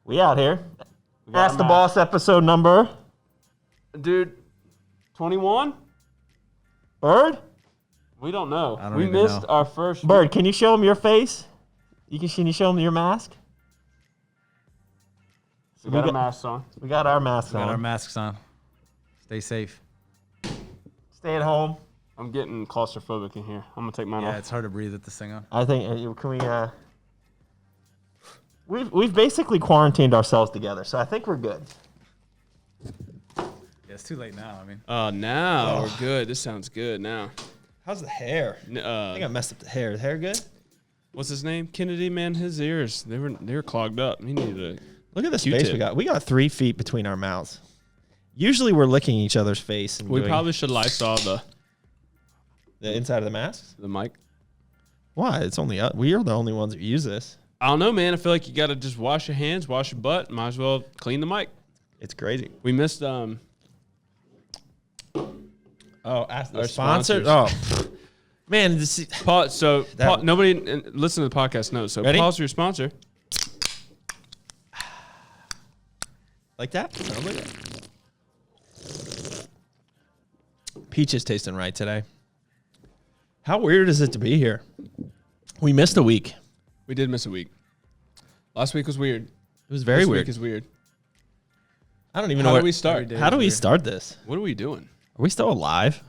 We out here. Ask the Boss episode number. Dude, 21? Bird? We don't know. I don't we even missed know. our first. Bird, can you show him your face? Can you show him your mask? We got our masks on. We got our masks We on. got our masks on. Stay safe. Stay at home. I'm getting claustrophobic in here. I'm going to take mine Yeah, off. it's hard to breathe with this thing on. I think can we we've basically quarantined ourselves together, so I think we're good. Yeah, it's too late now. I mean, Now we're good. This sounds good now. How's the hair? I think I messed up the hair. The hair good? What's his name? Kennedy, man, his ears, they were clogged up. He needed Look at the Q-tip. space we got. We got 3 feet between our mouths. Usually we're licking each other's face. And We doing probably should Lysol the inside of the masks. mic. Why? It's only us. We are the only ones who use this. I don't know, man. I feel like you got to just wash your hands, wash your butt. Might as well clean the mic. It's crazy. We missed Oh, ask our the sponsor. sponsors. Oh, man. This is, pause. So That- nobody listen to the podcast knows. So Ready? pause your sponsor. like that? Sounds like it. Peach is tasting right today. How weird is it to be here? We missed a week. We did miss a week. Last week was weird. It was very This weird. week is weird. I don't even How know do where we start? How do we start this? What are we doing? Are we still alive?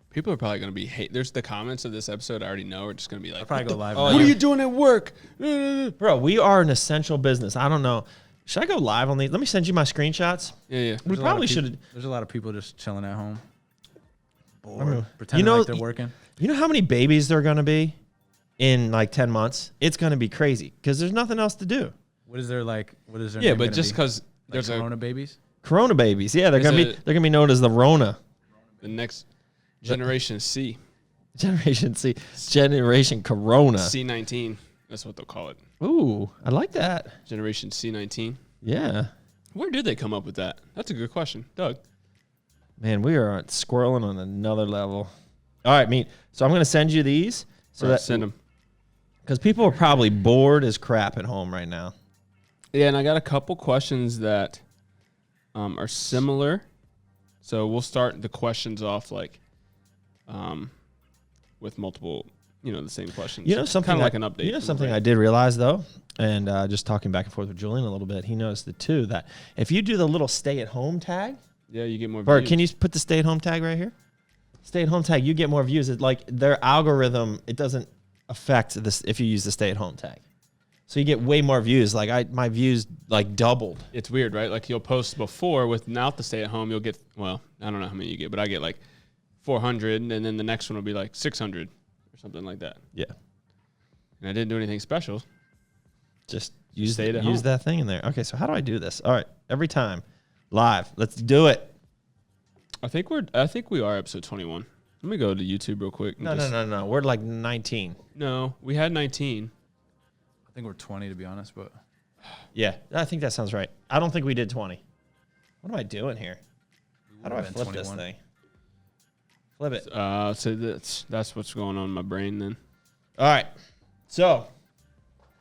People are probably going to be hate. There's the comments of this episode I already know are just going to be like, I'll probably go live. Oh, now. what are you doing at work? Bro, we are an essential business. I don't know. Should I go live on these? Let me send you my screenshots. Yeah. We There's a lot of probably peop- should. There's a lot of people just chilling at home, mean, bored, pretending like they're working. You know how many babies there are going to be in like 10 months? It's going to be crazy because there's nothing else to do. What is their like? What is their Yeah, name but gonna just be? because Like there's Corona babies. Corona babies. Yeah, they're Is going to it- be known as the Rona. the next generation C. Generation C. Generation Corona. C19. That's what they'll call it. Ooh, I like that. Generation C19. Yeah. Where did they come up with that? That's a good question. Doug. Man, we are squirreling on another level. All right, Meat. So I'm going to send you these. So Right, that send them. because people are probably bored as crap at home right now. Yeah, and I got a couple questions that are similar. So we'll start the questions off like with multiple, the same questions. You know something kind of like an update. You know from something the I did realize though, and just talking back and forth with Julian a little bit, he noticed it too. That if you do the little stay-at-home tag, Yeah, you get more Bert, views. can you put the stay-at-home tag right here? Stay-at-home tag, you get more views. It like their algorithm, it doesn't affect this if you use the stay-at-home tag. So you get way more views. Like my views like doubled. It's weird, right? Like you'll post before without the stay at home, you'll get, well, I don't know how many you get, but I get like 400, and then the next one will be like 600 or something like that. Yeah. And I didn't do anything special. Just use Stayed at home. that thing in there. Okay, so how do I do this? All right, every time live. Let's do it. I think we are episode 21. Let me go to YouTube real quick. and No. We're like 19. No, we had 19. I think we're 20 to be honest, but Yeah, I think that sounds right. I don't think we did 20. What am I doing here? How do I would've been flip this 21. thing? Flip it. So that's what's going on in my brain then. All right. So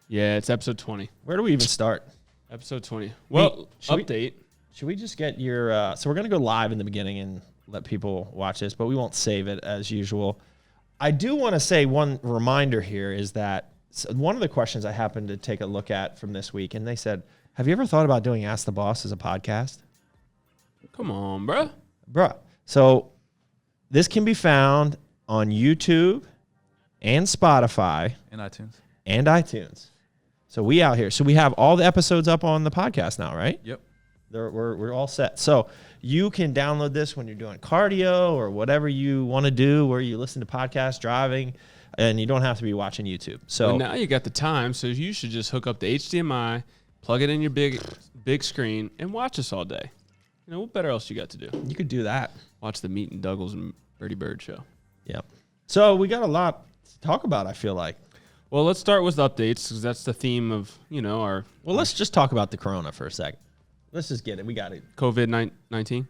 Yeah, it's episode 20. where do we even start? Episode 20. Well, should we- update. Should we just get your? So we're gonna go live in the beginning and let people watch this, but we won't save it as usual. I do want to say one reminder here is that one of the questions I happened to take a look at from this week, and they said, "Have you ever thought about doing Ask the Boss as a podcast?" Come on, bruh. Bruh. So this can be found on YouTube and Spotify in iTunes. and iTunes. So we out here. So we have all the episodes up on the podcast now, right? Yep. We're all set. So you can download this when you're doing cardio or whatever you want to do, where you listen to podcasts, driving, and you don't have to be watching YouTube. So Well, now you got the time, so you should just hook up the HDMI, plug it in your big screen, and watch us all day. What better else you got to do? you could do that. Watch the Meat and Douglas and Birdie Bird show. Yep. So we got a lot to talk about, I feel like. Well, let's start with updates because that's the theme of our. Well, let's just talk about the corona for a second. Let's just get it. We got it. COVID-19.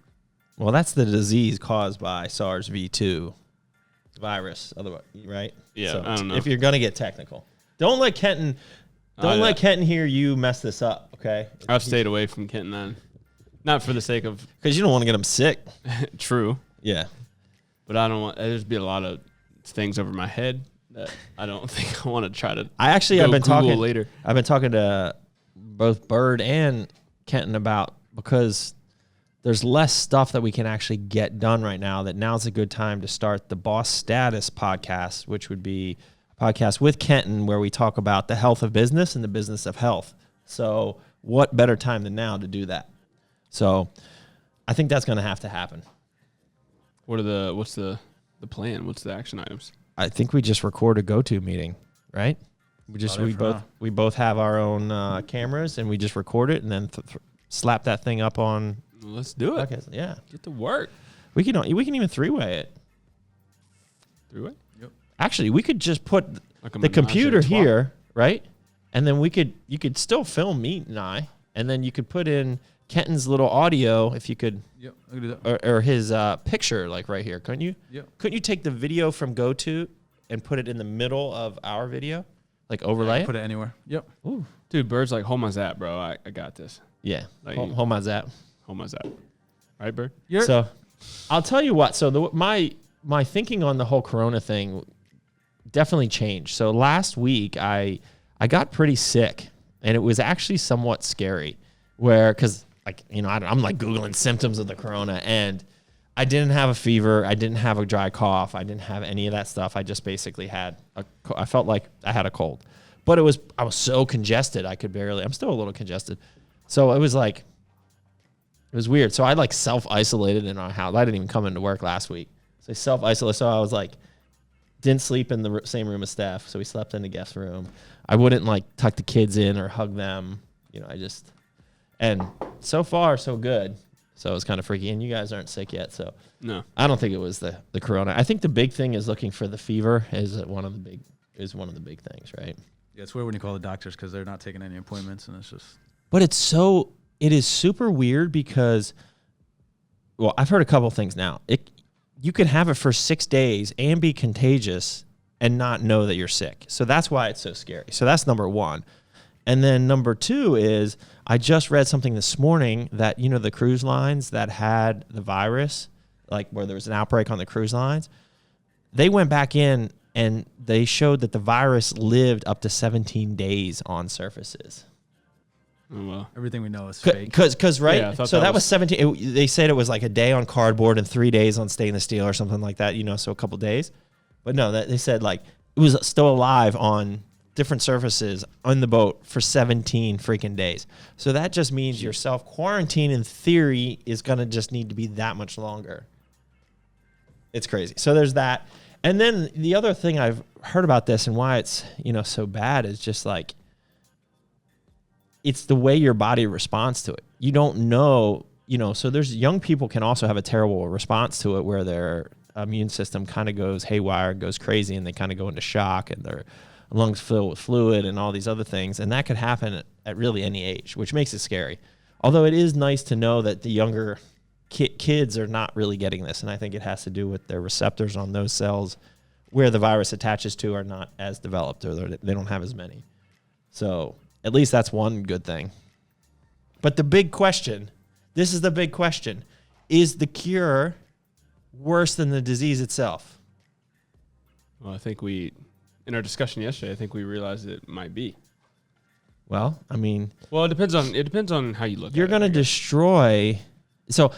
Well, that's the disease caused by SARS-V2 virus. Otherwise, right? Yeah, So I don't know. if you're gonna get technical, don't let Kenton hear you mess this up. Okay? I've stayed away from Kenton then. Not for the sake of Because you don't want to get him sick. true, Yeah. but I don't want. There's be a lot of things over my head that I don't think I want to try to. I've been Google talking later. I've been talking to both Bird and Kenton about, because there's less stuff that we can actually get done right now, that now's a good time to start the Boss Status podcast, which would be a podcast with Kenton where we talk about the health of business and the business of health. So what better time than now to do that? So I think that's going to have to happen. What's the plan? What's the action items? I think we just record a go-to meeting, right? We both have our own cameras, and we just record it and then slap that thing up on. Well, let's do it. Okay, yeah, Get to work. we can even three-way it. Three-way? Actually, we could just put Like a the menage computer a trois. here, right? And then you could still film me and I, and then you could put in Kenton's little audio if you could, Yep, I can do that. or his picture like right here. Couldn't you? Yep. Couldn't you take the video from GoTo and put it in the middle of our video, like overlay it? Put it anywhere. Yep. Ooh. Dude, Bird's like, hold my zap, bro. I got this. Yeah. Like- Hold my zap. Hold my zap. Right, Bird? So I'll tell you what. So my thinking on the whole Corona thing definitely changed. So last week I got pretty sick, and it was actually somewhat scary, because I'm like Googling symptoms of the Corona, and I didn't have a fever. I didn't have a dry cough. I didn't have any of that stuff. I just basically I felt like I had a cold, but I was so congested. I'm still a little congested. So it was weird. So I self-isolated in our house. I didn't even come into work last week. So I self-isolated. So I was didn't sleep in the same room as Steph. So we slept in the guest room. I wouldn't tuck the kids in or hug them. And so far so good. So it was kind of freaky. And you guys aren't sick yet. So No. I don't think it was the Corona. I think the big thing is looking for the fever is one of the big things, right? Yeah, it's weird when you call the doctors because they're not taking any appointments, and it's just. But it is super weird because, well, I've heard a couple things now. You can have it for 6 days and be contagious and not know that you're sick. So that's why it's so scary. So that's number one. And then number two is I just read something this morning that, the cruise lines that had the virus, where there was an outbreak on the cruise lines, they went back in and they showed that the virus lived up to 17 days on surfaces. Oh, well. Everything we know is fake. Because right? Yeah, I thought so that that was was 17. They said it was like a day on cardboard and 3 days on stainless steel or something like that, so a couple days. But no, they said it was still alive on different surfaces on the boat for 17 freaking days. So that just means your self-quarantine in theory is going to just need to be that much longer. It's crazy. So there's that. And then the other thing I've heard about this and why it's, so bad is just it's the way your body responds to it. You don't know, so there's young people can also have a terrible response to it where their immune system kind of goes haywire, goes crazy, and they kind of go into shock and their lungs fill with fluid and all these other things. And that could happen at really any age, which makes it scary. Although it is nice to know that the younger kids are not really getting this. And I think it has to do with their receptors on those cells where the virus attaches to are not as developed, or they don't have as many. So at least that's one good thing. But the big question, this is the big question, is the cure worse than the disease itself? Well, I think in our discussion yesterday, I think we realized it might be. Well, I mean, Well, it depends on how you look you're at it. going to I guess. destroy. So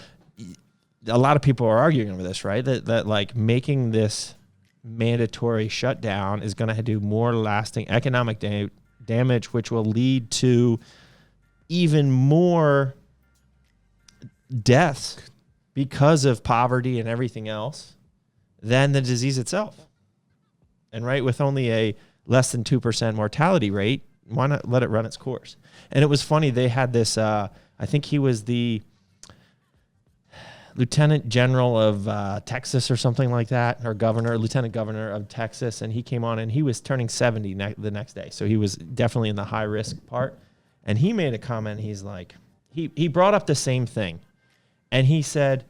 a lot of people are arguing over this, right? That making this mandatory shutdown is going to do more lasting economic damage, which will lead to even more deaths because of poverty and everything else than the disease itself. And right, with only a less than 2% mortality rate, why not let it run its course? And it was funny, they had this, I think he was the lieutenant general of Texas or something like that, or lieutenant governor of Texas, and he came on and he was turning 70 the next day. So he was definitely in the high risk part. And he made a comment, he brought up the same thing. And he said,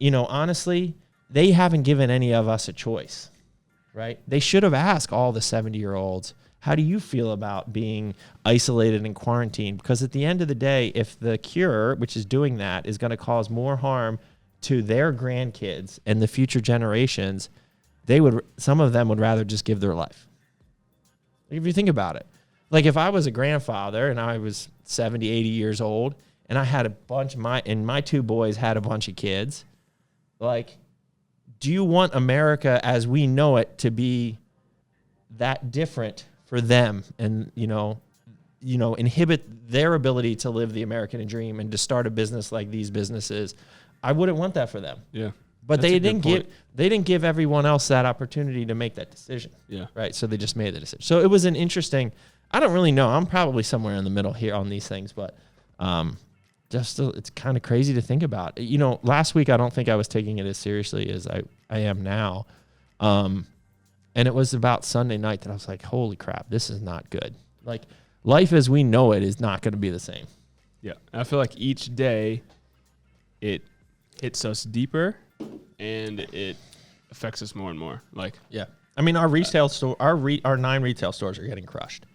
honestly, they haven't given any of us a choice, right? They should have asked all the 70-year-olds, how do you feel about being isolated and quarantined? Because at the end of the day, if the cure, which is doing that, is going to cause more harm to their grandkids and the future generations, some of them would rather just give their life. If you think about it, like if I was a grandfather and I was 70, 80 years old and I had my two boys had a bunch of kids, like, do you want America as we know it to be that different for them and, inhibit their ability to live the American dream and to start a business like these businesses? I wouldn't want that for them. Yeah. But they didn't give everyone else that opportunity to make that decision. Yeah. Right. So they just made the decision. So it was an interesting, I don't really know. I'm probably somewhere in the middle here on these things, but it's kind of crazy to think about. Last week I don't think I was taking it as seriously as I am now. And it was about Sunday night that I was like, holy crap, this is not good. Like life as we know it is not going to be the same. Yeah. I feel like each day it hits us deeper and it affects us more and more. Like, yeah. I mean, our retail store, our 9 retail stores are getting crushed.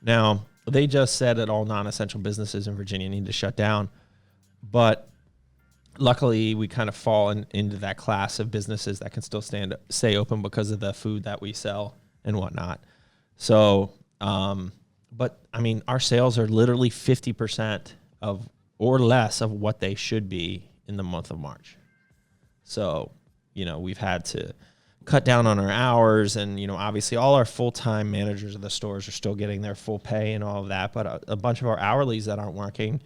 Now, they just said that all non-essential businesses in Virginia need to shut down. But luckily, we kind of fall into that class of businesses that can still stay open because of the food that we sell and whatnot. So, but I mean, our sales are literally 50% of or less of what they should be in the month of March. So, we've had to cut down on our hours and, obviously all our full-time managers of the stores are still getting their full pay and all of that. But a bunch of our hourlies that aren't working,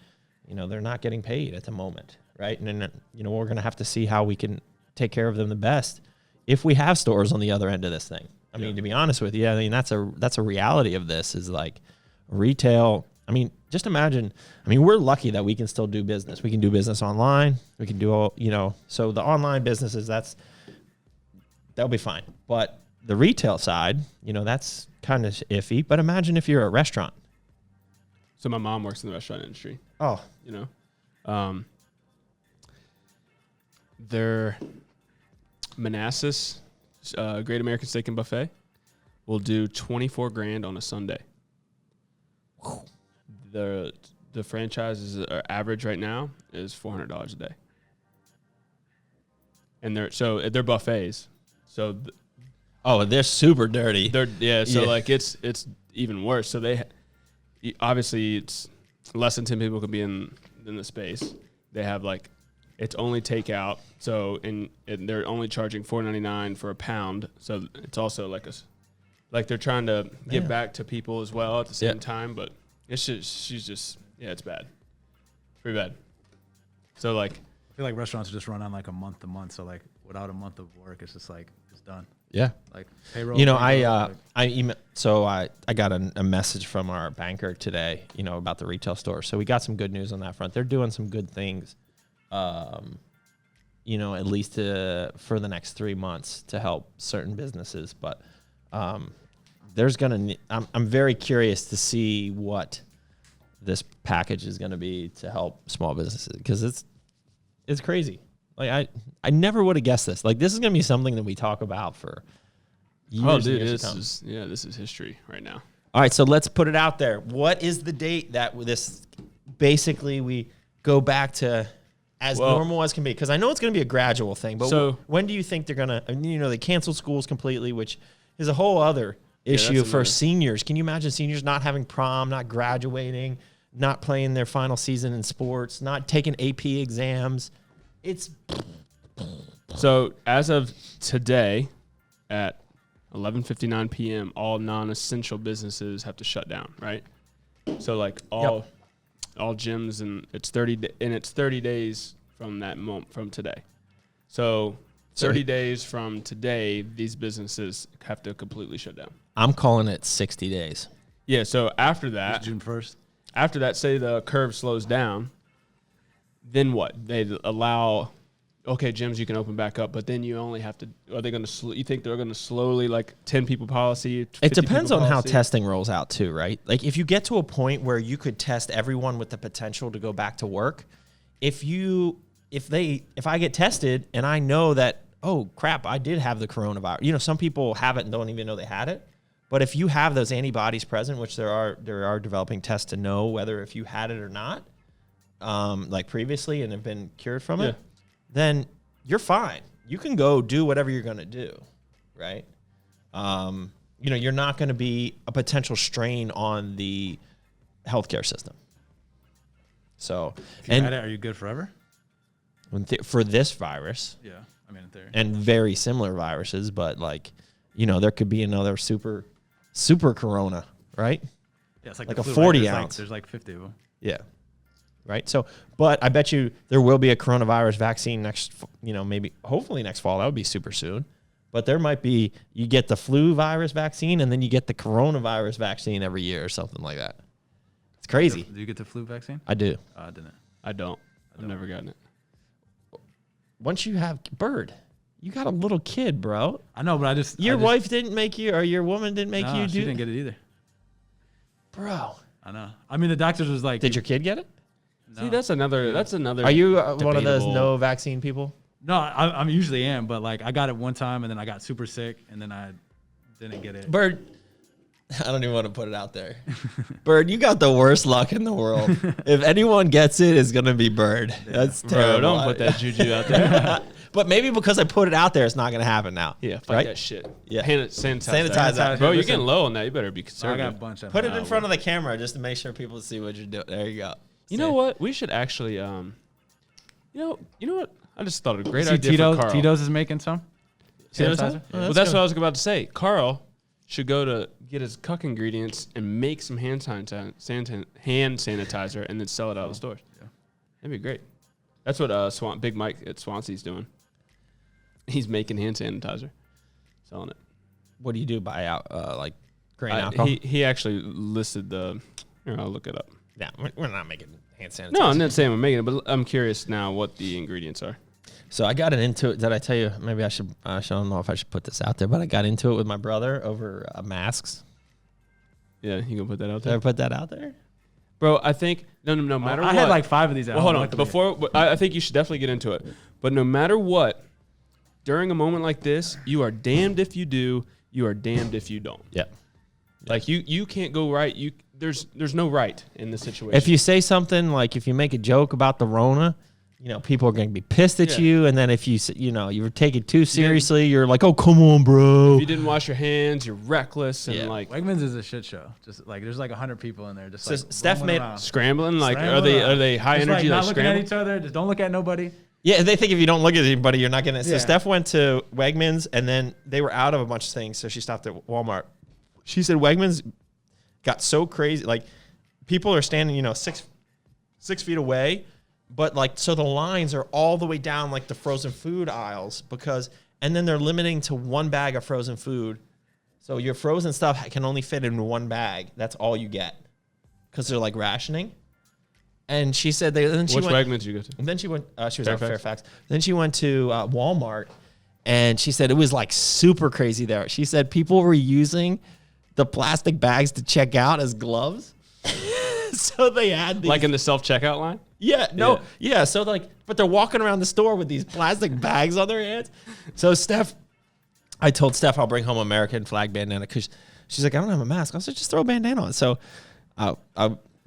they're not getting paid at the moment. Right. And then, we're going to have to see how we can take care of them the best if we have stores on the other end of this thing. I mean, to be honest with you, I mean, that's a reality of this is like retail. I mean, just imagine, we're lucky that we can still do business. We can do business online. We can do all, so the online businesses, that'll be fine. But the retail side, that's kind of iffy. But imagine if you're a restaurant. So my mom works in the restaurant industry. Oh, their Manassas, Great American Steak and Buffet, will do $24,000 on a Sunday. The franchises average right now is $400 a day, and they're buffets. So they're super dirty. Like it's even worse. So obviously it's less than 10 people can be in the space. They have like it's only takeout. So and they're only charging $4.99 for a pound. So it's also like they're trying to give back to people as well at the same time. But it's it's bad, pretty bad. So like I feel like restaurants just run on like a month to month. So like without a month of work, it's just like it's done. Yeah. Like payroll. I got a message from our banker today, about the retail store. So we got some good news on that front. They're doing some good things, at least for the next 3 months to help certain businesses. But I'm very curious to see what this package is going to be to help small businesses because it's crazy. Like I never would have guessed this. Like this is going to be something that we talk about for years. Oh, dude, years to come. This is history right now. All right, so let's put it out there. What is the date that this basically we go back to as normal as can be? Because I know it's going to be a gradual thing, but when do you think they're going to? They canceled schools completely, which is a whole other issue for seniors. Can you imagine seniors not having prom, not graduating, not playing their final season in sports, not taking AP exams? So as of today at 11:59 p.m., all non-essential businesses have to shut down, right? So like all gyms and it's 30 days from that moment from today. So 30 days from today, these businesses have to completely shut down. I'm calling it 60 days. Yeah, so after that, it's June 1st. After that, say the curve slows down, then what? They allow okay, gyms you can open back up, but then you only have to. Are they going to? You think they're going to slowly, like 10 people policy? It depends on how testing rolls out too, right? Like if you get to a point where you could test everyone with the potential to go back to work, if I get tested and I know that, oh crap, I did have the coronavirus. You know, some people have it and don't even know they had it. But if you have those antibodies present, which there are developing tests to know whether if you had it or not, like previously and have been cured from it, then you're fine. You can go do whatever you're going to do, right? You know, you're not going to be a potential strain on the healthcare system. So, if you had it, are you good forever? For this virus, Yeah, I mean, in theory. and very similar viruses, but like, you know, there could be another super corona, right? Yeah, it's like the a flu, 40 right? ounce. There's like 50 of them. Yeah. Right. So, but I bet you there will be a coronavirus vaccine hopefully next fall. That would be super soon. But there might be, you get the flu virus vaccine and then you get the coronavirus vaccine every year or something like that. It's crazy. Do you get the flu vaccine? I do. I didn't. I don't. I've never gotten it. Once you have Bird, you got a little kid, bro. I know, but Your wife didn't make you, or your woman didn't make you do. She didn't get it either. Bro. I know. I mean, the doctors was like, Did your kid get it? no. See, that's another. Are you one of those debatable- no vaccine people? No, I'm usually am, but like I got it one time and then I got super sick and then I didn't get it. Bird, I don't even want to put it out there. Bird, you got the worst luck in the world. If anyone gets it, it's going to be Bird. That's terrible. Bro, don't put that juju out there. But maybe because I put it out there, it's not going to happen now. Yeah, fuck right? that shit. Yeah. Sanitize that. Bro, you're getting low on that. You better be I conservative. got a bunch of Put it them. in front of the camera just to make sure people see what you're doing. There you go. You know what? We should actually, you know what? I just thought of a great See, idea for Carl. Tito's is making some sanitizer. Well, that's what I was about to say. Carl should go to get his cuck ingredients and make some hand sanitizer and then sell it out of the stores. Yeah. That'd be great. That's what Big Mike at Swansea's doing. He's making hand sanitizer, selling it. What do you do? Buy out like grain alcohol? He actually listed the. Here, I'll look it up. Yeah, we're not making hand sanitizer. No, I'm not saying I'm making it, but I'm curious now what the ingredients are. So I got into it. Did I tell you? Maybe I should. I don't know if I should put this out there, but I got into it with my brother over masks. Yeah, you gonna put that out Did I there, put that out there? bro? I think no matter what. I had like 5 of these. At Well, home. hold on. Before I think you should definitely get into it. But no matter what, during a moment like this, you are damned if you do. You are damned if you don't. Yeah. Like you can't go right. There's no right in this situation. If you say something like, if you make a joke about the Rona, you know, people are going to be pissed at Yeah. you. And then if you take it too seriously, you're like, oh, come on, bro. if you didn't wash your hands, you're reckless and Yeah. like Wegmans is a shit show. Just like there's like 100 people in there. Just So like Steph roaming made- around. scrambling. Like Scrambling are they high Just energy? Like Like not looking at scrambling. each other. Just don't look at nobody. Yeah, they think if you don't look at anybody, you're not getting it. So Yeah. Steph went to Wegmans, and then they were out of a bunch of things, so she stopped at Walmart. She said Wegmans got so crazy. Like, people are standing, 6 feet away, but like, so the lines are all the way down like the frozen food aisles and then they're limiting to 1 bag of frozen food. So your frozen stuff can only fit in 1 bag. That's all you get because they're like rationing. And she said Which Wegmans did you go to? and then she went. She was at Fairfax? Fairfax. Then she went to Walmart, and she said it was like super crazy there. She said people were using the plastic bags to check out as gloves. So they had these, Like in the self checkout line. yeah. So like, but they're walking around the store with these plastic bags on their hands. So I told Steph I'll bring home American flag bandana because she's like, I don't have a mask. I said, just throw a bandana on. So I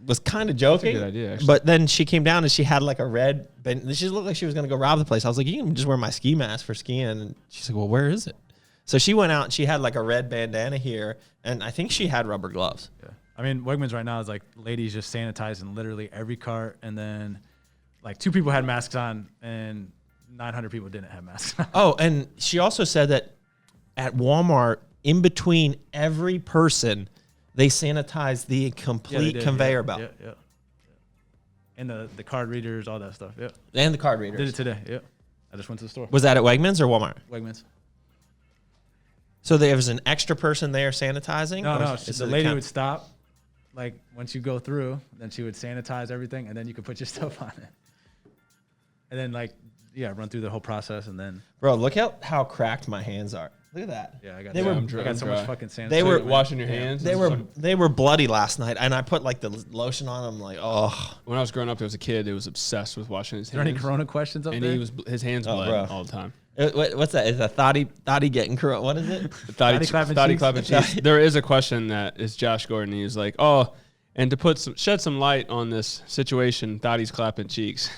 was kind of joking. good idea, actually. But then she came down and she had like a red, she looked like she was going to go rob the place. I was like, you can just wear my ski mask for skiing. And she's like, well, where is it? So she went out and she had like a red bandana here. And I think she had rubber gloves. Yeah. I mean, Wegmans right now is like ladies just sanitizing literally every cart, and then like 2 people had masks on, and 900 people didn't have masks on. Oh, and she also said that at Walmart, in between every person, they sanitize the Yeah, they complete did, conveyor yeah, belt. Yeah. And the card readers, all that stuff. Yeah. And the card readers. Did it today. Yeah. I just went to the store. Was that at Wegmans or Walmart? Wegmans. So there was an extra person there sanitizing? No, Or no. is The it lady count- would stop, like once you go through, then she would sanitize everything, and then you could put your stuff on it. And then like run through the whole process, and then Bro, look how cracked my hands are. Look at that. yeah, I got They so were- I got so much fucking sanitizer. They were washing your hands. They were bloody last night, and I put like the lotion on them. Like, oh, When I was growing up, there was a kid who was obsessed with washing his Is there any hands. Corona questions up And there? his hands bled bro. all the time. what's that? Is a thotty getting corona? What is it? Thotty clapping Thotty cheeks? clapping cheeks. There is a question that is Josh Gordon. He was like, oh, and to shed some light on this situation, Thotty's clapping cheeks.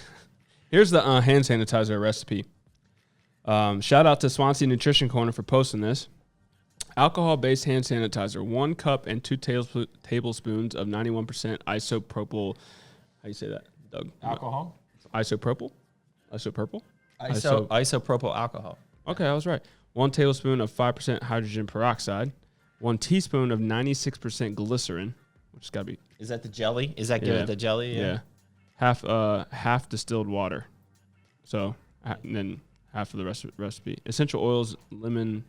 Here's the hand sanitizer recipe. Shout out to Swansea Nutrition Corner for posting this. Alcohol-based hand sanitizer, 1 cup and 2 tablespoons of 91% isopropyl. How do you say that, Doug? Alcohol. Isopropyl? Isopropyl? Isopropyl alcohol. Okay, I was right. 1 tablespoon of 5% hydrogen peroxide, 1 teaspoon of 96% glycerin, which has got to be Is that the jelly? Is that give it the jelly? yeah. Half distilled water. So and then half of the recipe. Essential oils, lemon.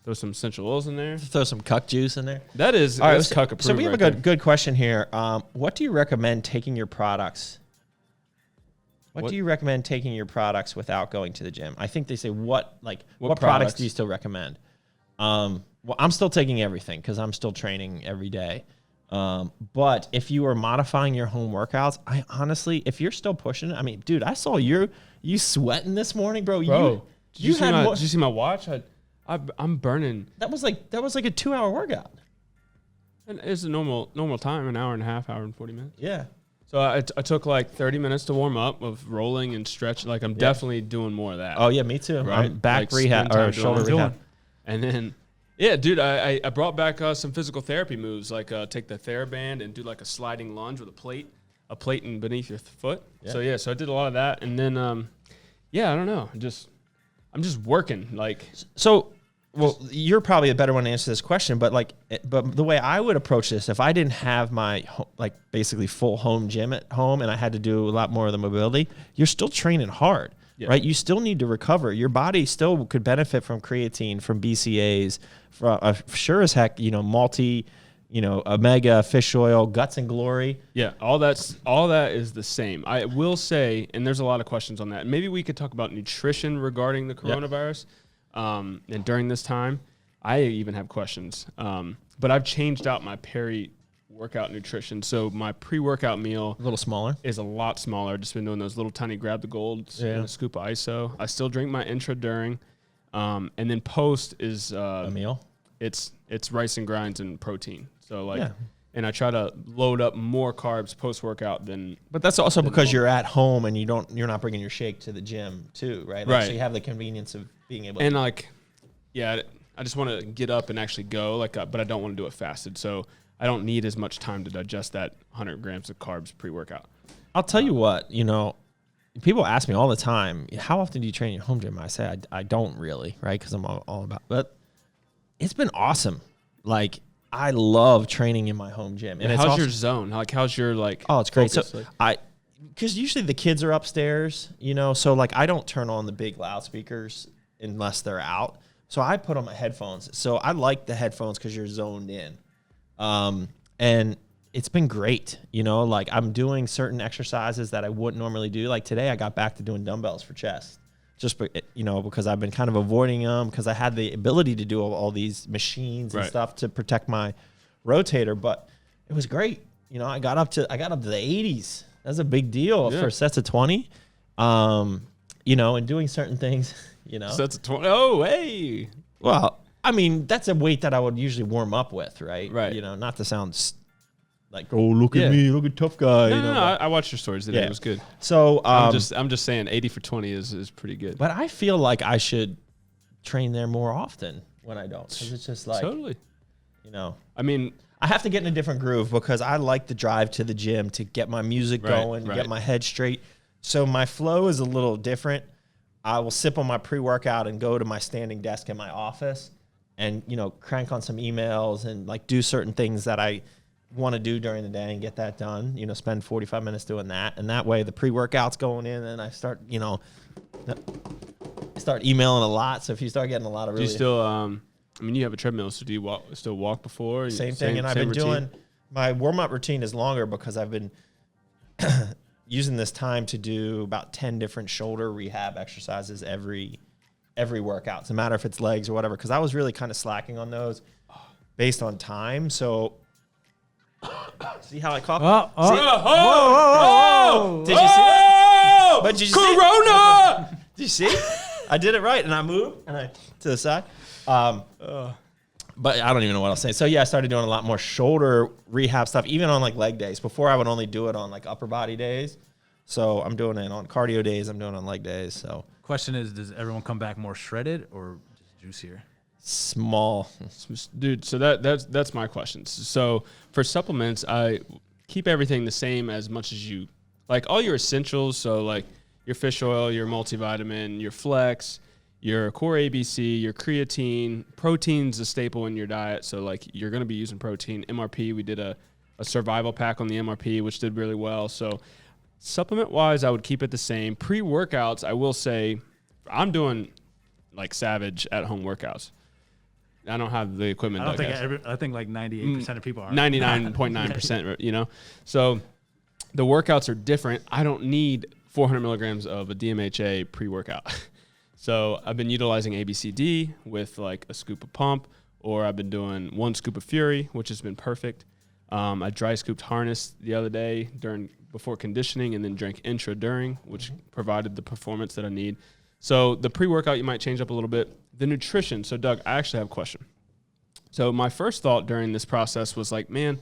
Throw some essential oils in there. Throw some cuck juice in there. That is All right, that's cuck approved. so we have right a there. good question here. What do you recommend taking your products? What What- do you recommend taking your products without going to the gym? I think they say what products products? do you still recommend? Well, I'm still taking everything because I'm still training every day. But if you are modifying your home workouts, I honestly, if you're still pushing it, I mean, dude, I saw you sweating this morning, bro. Bro, did you had more, see my watch? I'm burning. that was like a 2-hour workout. And it's a normal time, an hour and a half, hour and 40 minutes. Yeah. So I took like 30 minutes to warm up of rolling and stretching. Like I'm definitely doing more of that. Oh yeah, me too. Right? I'm back Like rehab spend or time doing shoulder what I'm rehab. doing. And then, yeah, dude, I brought back some physical therapy moves, like take the TheraBand and do like a sliding lunge with a plate and beneath your foot. Yeah. So I did a lot of that, and then I don't know, I'm just working like. So, well, you're probably a better one to answer this question, but but the way I would approach this, if I didn't have my basically full home gym at home and I had to do a lot more of the mobility, you're still training hard, right? You still need to recover. Your body still could benefit from creatine, from BCAAs, from sure as heck, multi, omega fish oil, guts and glory. Yeah, all that is the same. I will say, and there's a lot of questions on that. Maybe we could talk about nutrition regarding the coronavirus. And during this time, I even have questions. But I've changed out my peri-workout nutrition. So my pre-workout meal A little smaller. is a lot smaller. Just been doing those little tiny grab the golds and a scoop of ISO. I still drink my intra during. And then post is A meal. it's rice and grinds and protein. So and I try to load up more carbs post workout than. But that's also because you're at home and you're not bringing your shake to the gym too, right? Right. So you have the convenience of being able. And I just want to get up and actually go, but I don't want to do it fasted. So I don't need as much time to digest that 100 grams of carbs pre-workout. I'll tell you what, people ask me all the time, how often do you train in your home gym? I say, I don't really, right? Because I'm all about, but it's been awesome. Like, I love training in my home gym. And how's your zone? How's your Oh, it's great. focus? So because usually the kids are upstairs, so I don't turn on the big loudspeakers unless they're out. So I put on my headphones. So I like the headphones because you're zoned in. And it's been great. I'm doing certain exercises that I wouldn't normally do. Like today I got back to doing dumbbells for chest. Just, because I've been kind of avoiding them because I had the ability to do all these machines and stuff to protect my rotator, but it was great. I got up to the 80s. That's a big deal for sets of 20. And doing certain things, Sets of 20. Oh, hey. Well, I mean, that's a weight that I would usually warm up with, right? Right. Not to sound like, oh, look at me, look at tough guy. No, I watched your stories today. Yeah. It was good. So I'm just saying 80 for 20 is pretty good. But I feel like I should train there more often when I don't, because it's just like, Totally. I mean, I have to get in a different groove because I like to drive to the gym to get my music going, get my head straight. So my flow is a little different. I will sip on my pre-workout and go to my standing desk in my office and, crank on some emails and do certain things that I want to do during the day and get that done, spend 45 minutes doing that. And that way the pre-workout's going in and I start, start emailing a lot. So if you start getting a lot of do you still, you have a treadmill, so do you still walk before? Same thing. And I've been doing, my warm-up routine is longer because I've been using this time to do about 10 different shoulder rehab exercises every workout. It's no matter if it's legs or whatever, because I was really kind of slacking on those based on time. So see how I cough? Whoa. Did you see that? But did you see it? Corona! Did you see? I did it right, and I moved and I to the side. But I don't even know what I'll say. So yeah, I started doing a lot more shoulder rehab stuff, even on like leg days. Before I would only do it on like upper body days. So I'm doing it on cardio days. I'm doing it on leg days. So Question is, does everyone come back more shredded or just juicier? small. Dude, so that's my question. So for supplements, I keep everything the same as much as you like all your essentials. So like your fish oil, your multivitamin, your flex, your core ABC, your creatine. Protein's a staple in your diet. So like you're going to be using protein. MRP, we did a survival pack on the MRP, which did really well. So supplement wise, I would keep it the same. Pre-workouts, I will say I'm doing like savage at home workouts. I don't have the equipment. I think like 98% of people are. 99.9%, you know? So the workouts are different. I don't need 400 milligrams of a DMHA pre-workout. So I've been utilizing ABCD with like a scoop of pump, or I've been doing 1 scoop of Fury, which has been perfect. I dry scooped Harness the other day before conditioning, and then drank Intra during, which provided the performance that I need. So the pre-workout you might change up a little bit. The nutrition. So Doug, I actually have a question. So my first thought during this process was like, man,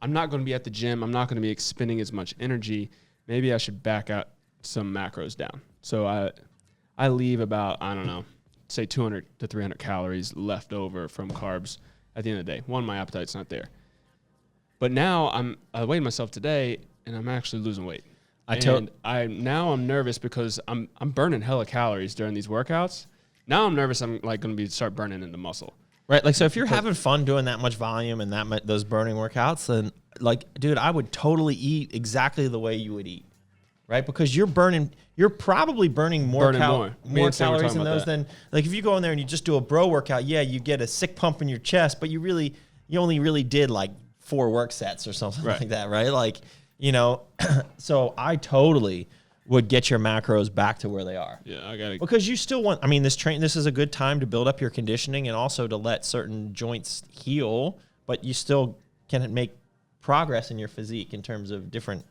I'm not going to be at the gym. I'm not going to be expending as much energy. Maybe I should back out some macros down. So I leave about, I don't know, say 200 to 300 calories left over from carbs at the end of the day. One, my appetite's not there. But now I weighed myself today, and I'm actually losing weight. I'm nervous because I'm burning hella calories during these workouts. Now I'm nervous I'm like going to start burning into muscle. Right. Like, so if you're having fun doing that much volume and those burning workouts, then like, dude, I would totally eat exactly the way you would eat. Right. Because you're probably burning more calories in those than like if you go in there and you just do a bro workout. Yeah. You get a sick pump in your chest, but you only really did like 4 work sets or something like that. Right. Like, you know, so I totally would get your macros back to where they are. Yeah, I got it. Because you still want, I mean, this is a good time to build up your conditioning and also to let certain joints heal, but you still can make progress in your physique in terms of different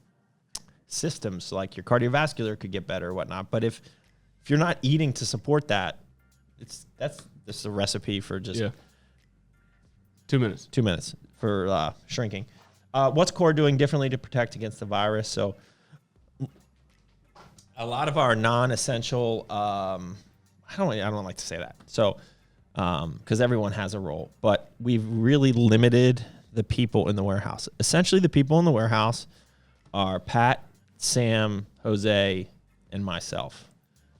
systems, like your cardiovascular could get better or whatnot. But if you're not eating to support that, that's a recipe for just 2 minutes. 2 minutes for shrinking. What's Core doing differently to protect against the virus? So a lot of our non-essential, I don't like to say that. So, because everyone has a role, but we've really limited the people in the warehouse. Essentially, the people in the warehouse are Pat, Sam, Jose, and myself.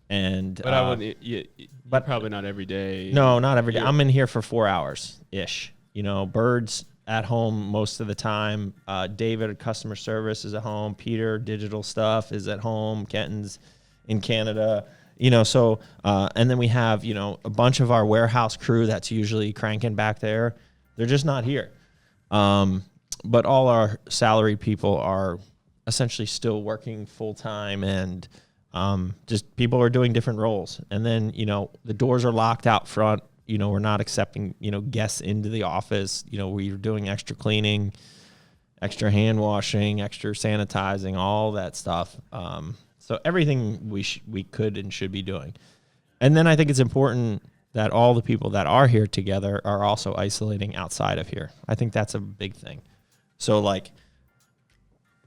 And but I wouldn't. But probably not every day. No, not every day. I'm in here for 4 hours ish. You know, Bird's at home most of the time. David, customer service, is at home. Peter, digital stuff, is at home. Kenton's in Canada. You know, so and then we have, you know, a bunch of our warehouse crew that's usually cranking back there. They're just not here. But all our salaried people are essentially still working full time, and just people are doing different roles. And then, you know, the doors are locked out front. You know, we're not accepting, you know, guests into the office. You know, we're doing extra cleaning, extra hand washing, extra sanitizing, all that stuff. So everything we could and should be doing. And then I think it's important that all the people that are here together are also isolating outside of here. I think that's a big thing. So, like,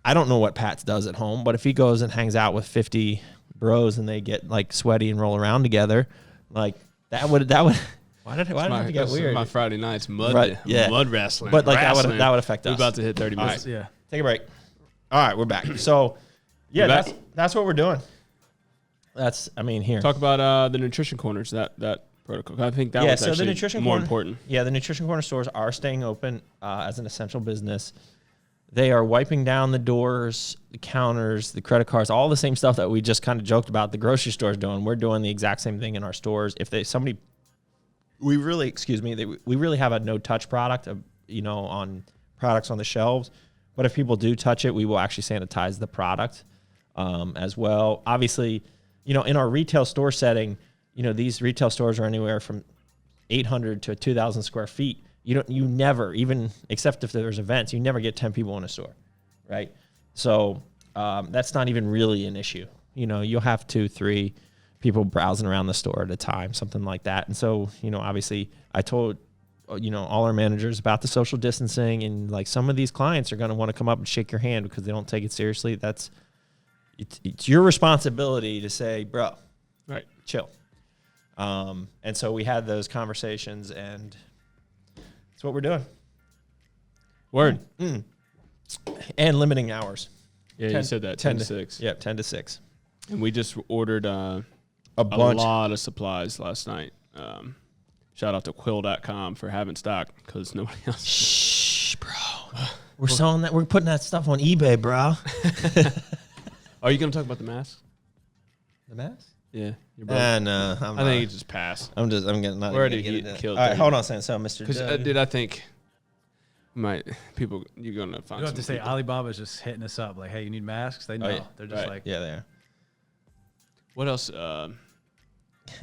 I don't know what Pat does at home, but if he goes and hangs out with 50 bros and they get, like, sweaty and roll around together, like, that would Why did it have to get weird? My Friday nights mud wrestling. But like that would affect us. We're about to hit 30 minutes. Right. Yeah. Take a break. All right, we're back. So yeah, that's what we're doing. Here. Talk about the nutrition corners, that protocol. I think that was so actually the nutrition more important. Yeah, the nutrition corner stores are staying open as an essential business. They are wiping down the doors, the counters, the credit cards, all the same stuff that we just kind of joked about the grocery stores doing. We're doing the exact same thing in our stores. We really have a no-touch product, on products on the shelves. But if people do touch it, we will actually sanitize the product. as well. Obviously, in our retail store setting, these retail stores are anywhere from 800 to 2,000 square feet. You never, even except if there's events, you never get 10 people in a store, right? So that's not even really an issue. You'll have 2-3 people browsing around the store at a time, something like that. And so, obviously I told, all our managers about the social distancing, and like some of these clients are going to want to come up and shake your hand because they don't take it seriously. It's your responsibility to say, bro, right, chill. And so we had those conversations, and that's what we're doing. Word. And limiting hours. Yeah, you said that, 10 to 6. Yep, 10 to 6. And we just ordered a lot of supplies last night. Shout out to quill.com for having stock because nobody else. Shh, bro. We're selling that. We're putting that stuff on eBay, bro. Are you going to talk about the mask? The mask? Yeah. No, I think you just pass. I'm getting not. We're already get it killed. All right, hold on a second. So, Mr. Because dude, I think you're going to find. You don't have to say Alibaba's just hitting us up like, hey, you need masks? They know. yeah. They're just Right. like, Yeah, they are. What else?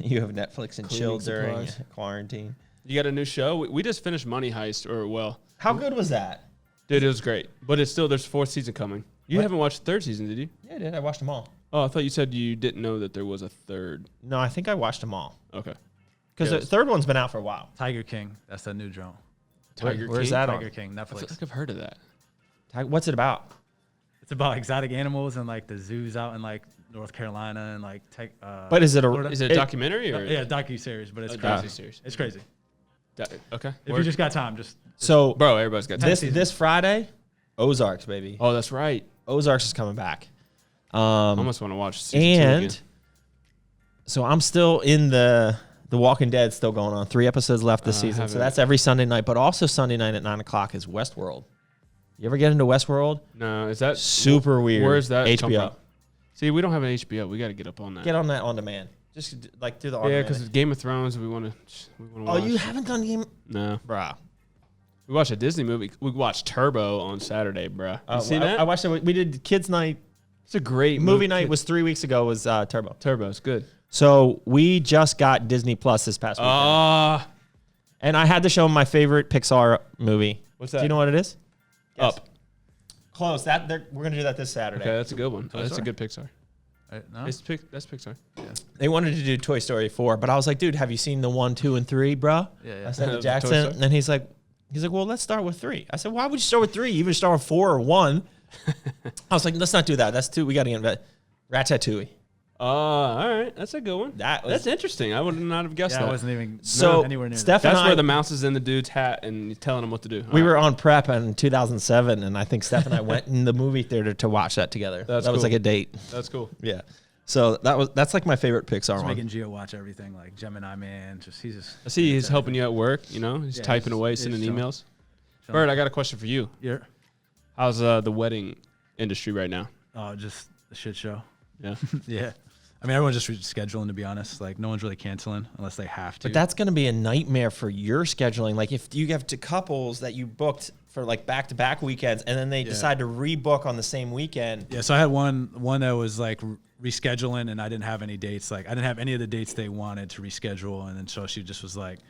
You have Netflix and chill Cleaning during supplies. quarantine. You got a new show? We just finished Money Heist, How good was that? dude, it was great. But it's still, there's 4th season coming. You What? haven't watched the 3rd season, did you? Yeah, I did. I watched them all. Oh, I thought you said you didn't know that there was a 3rd. No, I think I watched them all. Okay. Because Yes. the third one's been out for a while. Tiger King. That's the new drone. Where's that on? Tiger King, I feel Netflix. like I've heard of that. What's it about? It's about exotic animals and like the zoos out in like North Carolina and like But is it a Florida. Is it a documentary or? yeah, docu-series, but it's a crazy. docu-series. It's crazy. Okay. If you just got time, just So Bro, everybody's got this time. this Friday, Ozarks, baby. Oh, that's right. Ozarks is coming back. I almost want to watch season 2 And again. so I'm still in the Walking Dead still going on. 3 episodes left this I season. So haven't- that's every Sunday night. But also Sunday night at 9 o'clock is Westworld. You ever get into Westworld? No, is that Super weird. Where's that come HBO. from? See, we don't have an HBO. We got to get up on that. Get on that on demand. Just like do the on Yeah, demand. because Game of Thrones, we want to Oh, watch. you haven't done Game? No. Bruh. We watched a Disney movie. We watched Turbo on Saturday, bruh. You seen that? I watched it. We did kids night. It's a great Movie night was 3 weeks ago. Was Turbo. Turbo's good. So we just got Disney Plus this past weekend, and I had to show them my favorite Pixar movie. What's Do that? you know what it is? Up. Close. We're gonna do that this Saturday. Okay, that's a good one. That's a Sorry. good Pixar. no? That's Pixar. They wanted to do Toy Story 4, but I was like, dude, have you seen the 1, 2, and 3, bro? Yeah. I said to Toy Jackson, Story. and he's like, well, let's start with 3. I said, why would you start with 3? You even start with 4 or 1. I was like, let's not do that. That's 2. We got to get involved. Ratatouille. All right. That's a good one. That's interesting. I would not have guessed Yeah, that. I wasn't even So anywhere near Steph that. and That's I, where the mouse is in the dude's hat and you're telling him what to do. we All were right. on prep in 2007, and I think Steph and I went in the movie theater to watch that together. That's that was cool. like a date. That's cool. Yeah. So that's like my favorite Pixar Just one. making Gio watch everything, like Gemini Man. He's just. I see he's helping you at work. He's Yeah, typing he's- away, he's sending chilling. emails. Chilling. Bird, I got a question for you. Yeah. How's the wedding industry right now? Oh, just a shit show. Yeah. Yeah. I mean, everyone's just rescheduling, to be honest. Like, no one's really canceling unless they have to. But that's going to be a nightmare for your scheduling. Like if you have two couples that you booked for like back-to-back weekends, and then they decide to rebook on the same weekend. Yeah, so I had one that was like rescheduling, and I didn't have any dates. Like, I didn't have any of the dates they wanted to reschedule, and then so she just was like,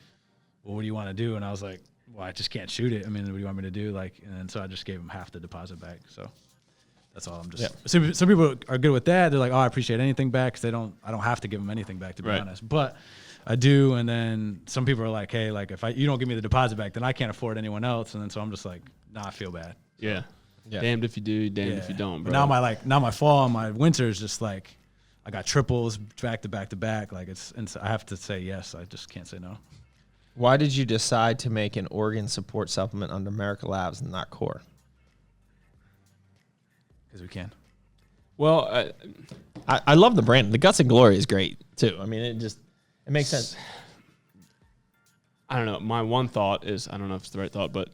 well, what do you want to do? And I was like, well, I just can't shoot it. I mean, what do you want me to do? Like, and so I just gave them half the deposit back. So that's all. I'm just some people are good with that. They're like, oh, I appreciate anything back because I don't have to give them anything back, to be honest. But I do. And then some people are like, hey, like if you don't give me the deposit back, then I can't afford anyone else. And then so I'm just like, nah, I feel bad. Yeah. Yeah. Damned if you do, damned if you don't, bro. But now my fall and my winter is just like I got triples back to back to back. Like and I have to say yes. I just can't say no. Why did you decide to make an organ support supplement under Merica Labz and not Core? Because we can. Well, I love the brand. The Guts and Glory is great too. I mean, it makes sense. I don't know. My one thought is, I don't know if it's the right thought, but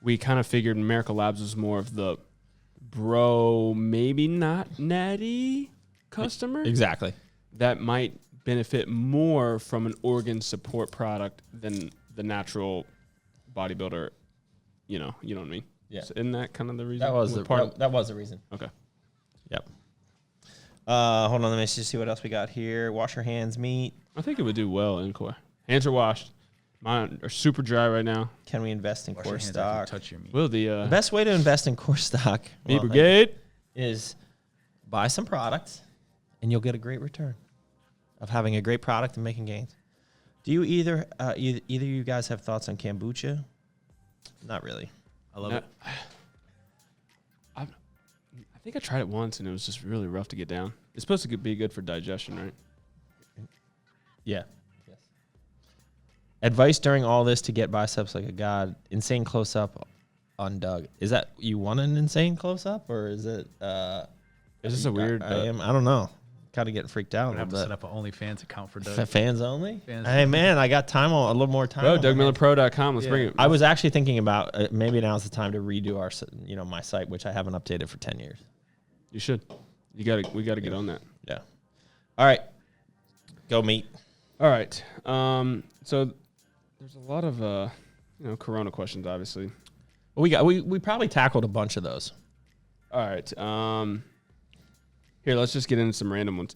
we kind of figured Merica Labz was more of the bro, maybe not natty customer. Exactly. That might benefit more from an organ support product than the natural bodybuilder. You know what I mean? Yeah. So isn't that kind of the reason? That was Part- that was the reason. Okay. Yep. Hold on, let me just see what else we got here. Wash your hands, meat. I think it would do well in core. Hands are washed. Mine are super dry right now. Can we invest in Wash core your hands after you stock? touch your meat. Will The best way to invest in core stock Meat Brigade? is buy some products, and you'll get a great return of having a great product and making gains. Do you either of you guys have thoughts on kombucha? Not really. I love it. I think I tried it once, and it was just really rough to get down. It's supposed to be good for digestion, right? Yeah. Yes. Advice during all this to get biceps like a god. Insane close up on Doug. Is that you want an insane close up, or is it? Is this a weird? I don't know. Kind of getting freaked out I'm a gonna have to little set up an OnlyFans account for bit. Doug. Fans only. Fans Hey man, I got time on a little more time. Bro, on my hands. DougMillerPro.com. Let's bring it. I was actually thinking about maybe now's the time to redo our, my site, which I haven't updated for 10 years. You should. We gotta get on that. Yeah. All right. Go meat. All right. So there's a lot of Corona questions, obviously. Well, we probably tackled a bunch of those. All right. Here, let's just get into some random ones.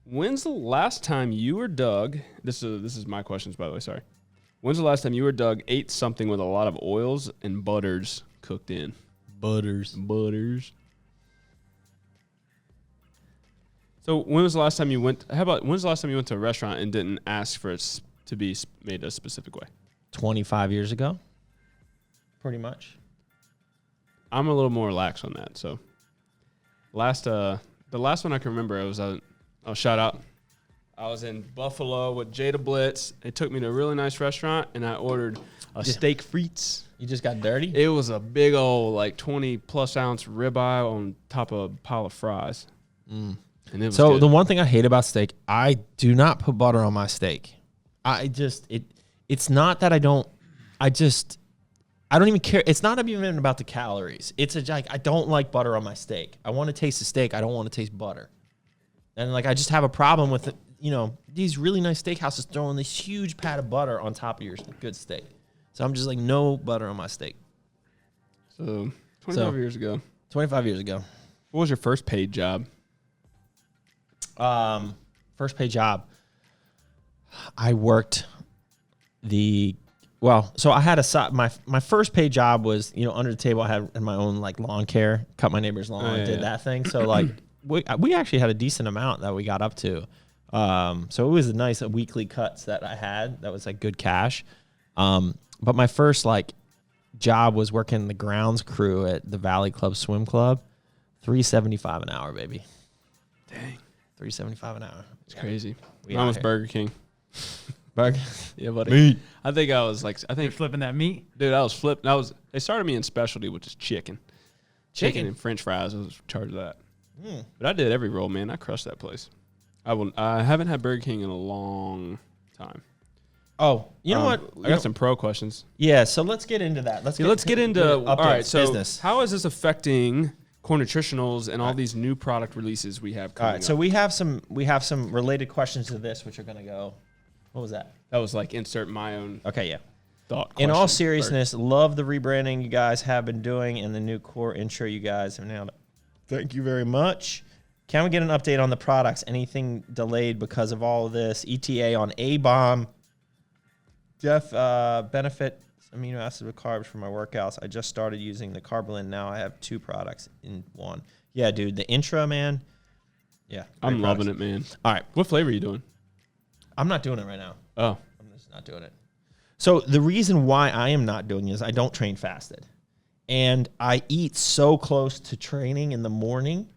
When's the last time you or Doug? This is my questions, by the way. Sorry. When's the last time you or Doug ate something with a lot of oils and butters cooked in? Butters. So when was the last time you went? When's the last time you went to a restaurant and didn't ask for it to be made a specific way? 25 years ago. Pretty much. I'm a little more lax on that. So the last one I can remember, it was shout out. I was in Buffalo with Jada Blitz. They took me to a really nice restaurant, and I ordered a steak frites. You just got dirty? It was a big old 20+ ounce ribeye on top of a pile of fries. And it was So good. the one thing I hate about steak, I do not put butter on my steak. It's not that I don't even care. It's not even about the calories. It's I don't like butter on my steak. I want to taste the steak. I don't want to taste butter. And I just have a problem with it, these really nice steakhouses throwing this huge pat of butter on top of your good steak. So I'm just no butter on my steak. So 25 years ago. 25 years ago. What was your first paid job? First paid job. I worked so I had my first paid job was, under the table I had my own lawn care, cut my neighbor's lawn, did that thing. So we actually had a decent amount that we got up to. So it was a nice weekly cuts that I had. That was good cash. But my first job was working the grounds crew at the Valley Club Swim Club. $3.75 an hour, baby. Dang. $3.75 an hour. It's crazy. We Mine out was here. Burger King. Burger. Yeah, buddy. Meat. I think I was You're flipping that meat? dude, I was flipped. They started me in specialty, which is chicken. Chicken and French fries. I was in charge of that. But I did every role, man. I crushed that place. I haven't had Burger King in a long time. Oh, you know what? I got some pro questions. Yeah, so let's get into that. Let's get into all right. So business. how is this affecting Core Nutritionals and all these new product releases we have coming All right, so up? we have some related questions to this, which are going to go. What was that? That was insert my own Okay, yeah. thought. In all question seriousness, love the rebranding you guys have been doing and the new core intro you guys have nailed. Thank you very much. Can we get an update on the products? Anything delayed because of all of this? ETA on A-bomb. Benefit amino acid with carbs for my workouts. I just started using the Carbolin. Now I have 2 products in one. Yeah, dude, the intro, man. Yeah, I'm loving it, man. All right, What flavor are you doing? I'm not doing it right now. Oh, I'm just not doing it. So the reason why I am not doing it is I don't train fasted. And I eat so close to training in the morning,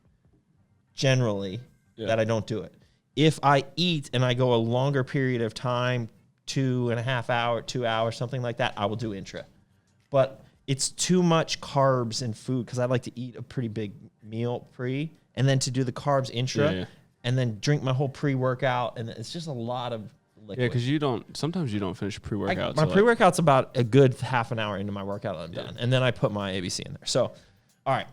generally, that I don't do it. If I eat and I go a longer period of time, 2.5 hours, 2 hours, something like that, I will do intra. But it's too much carbs and food because I like to eat a pretty big meal pre, and then to do the carbs intra, and then drink my whole pre-workout, and it's just a lot of liquid. yeah, because sometimes you don't finish pre-workout. My pre-workout's about a good half an hour into my workout, I'm done. And then I put my ABC in there. So, all right.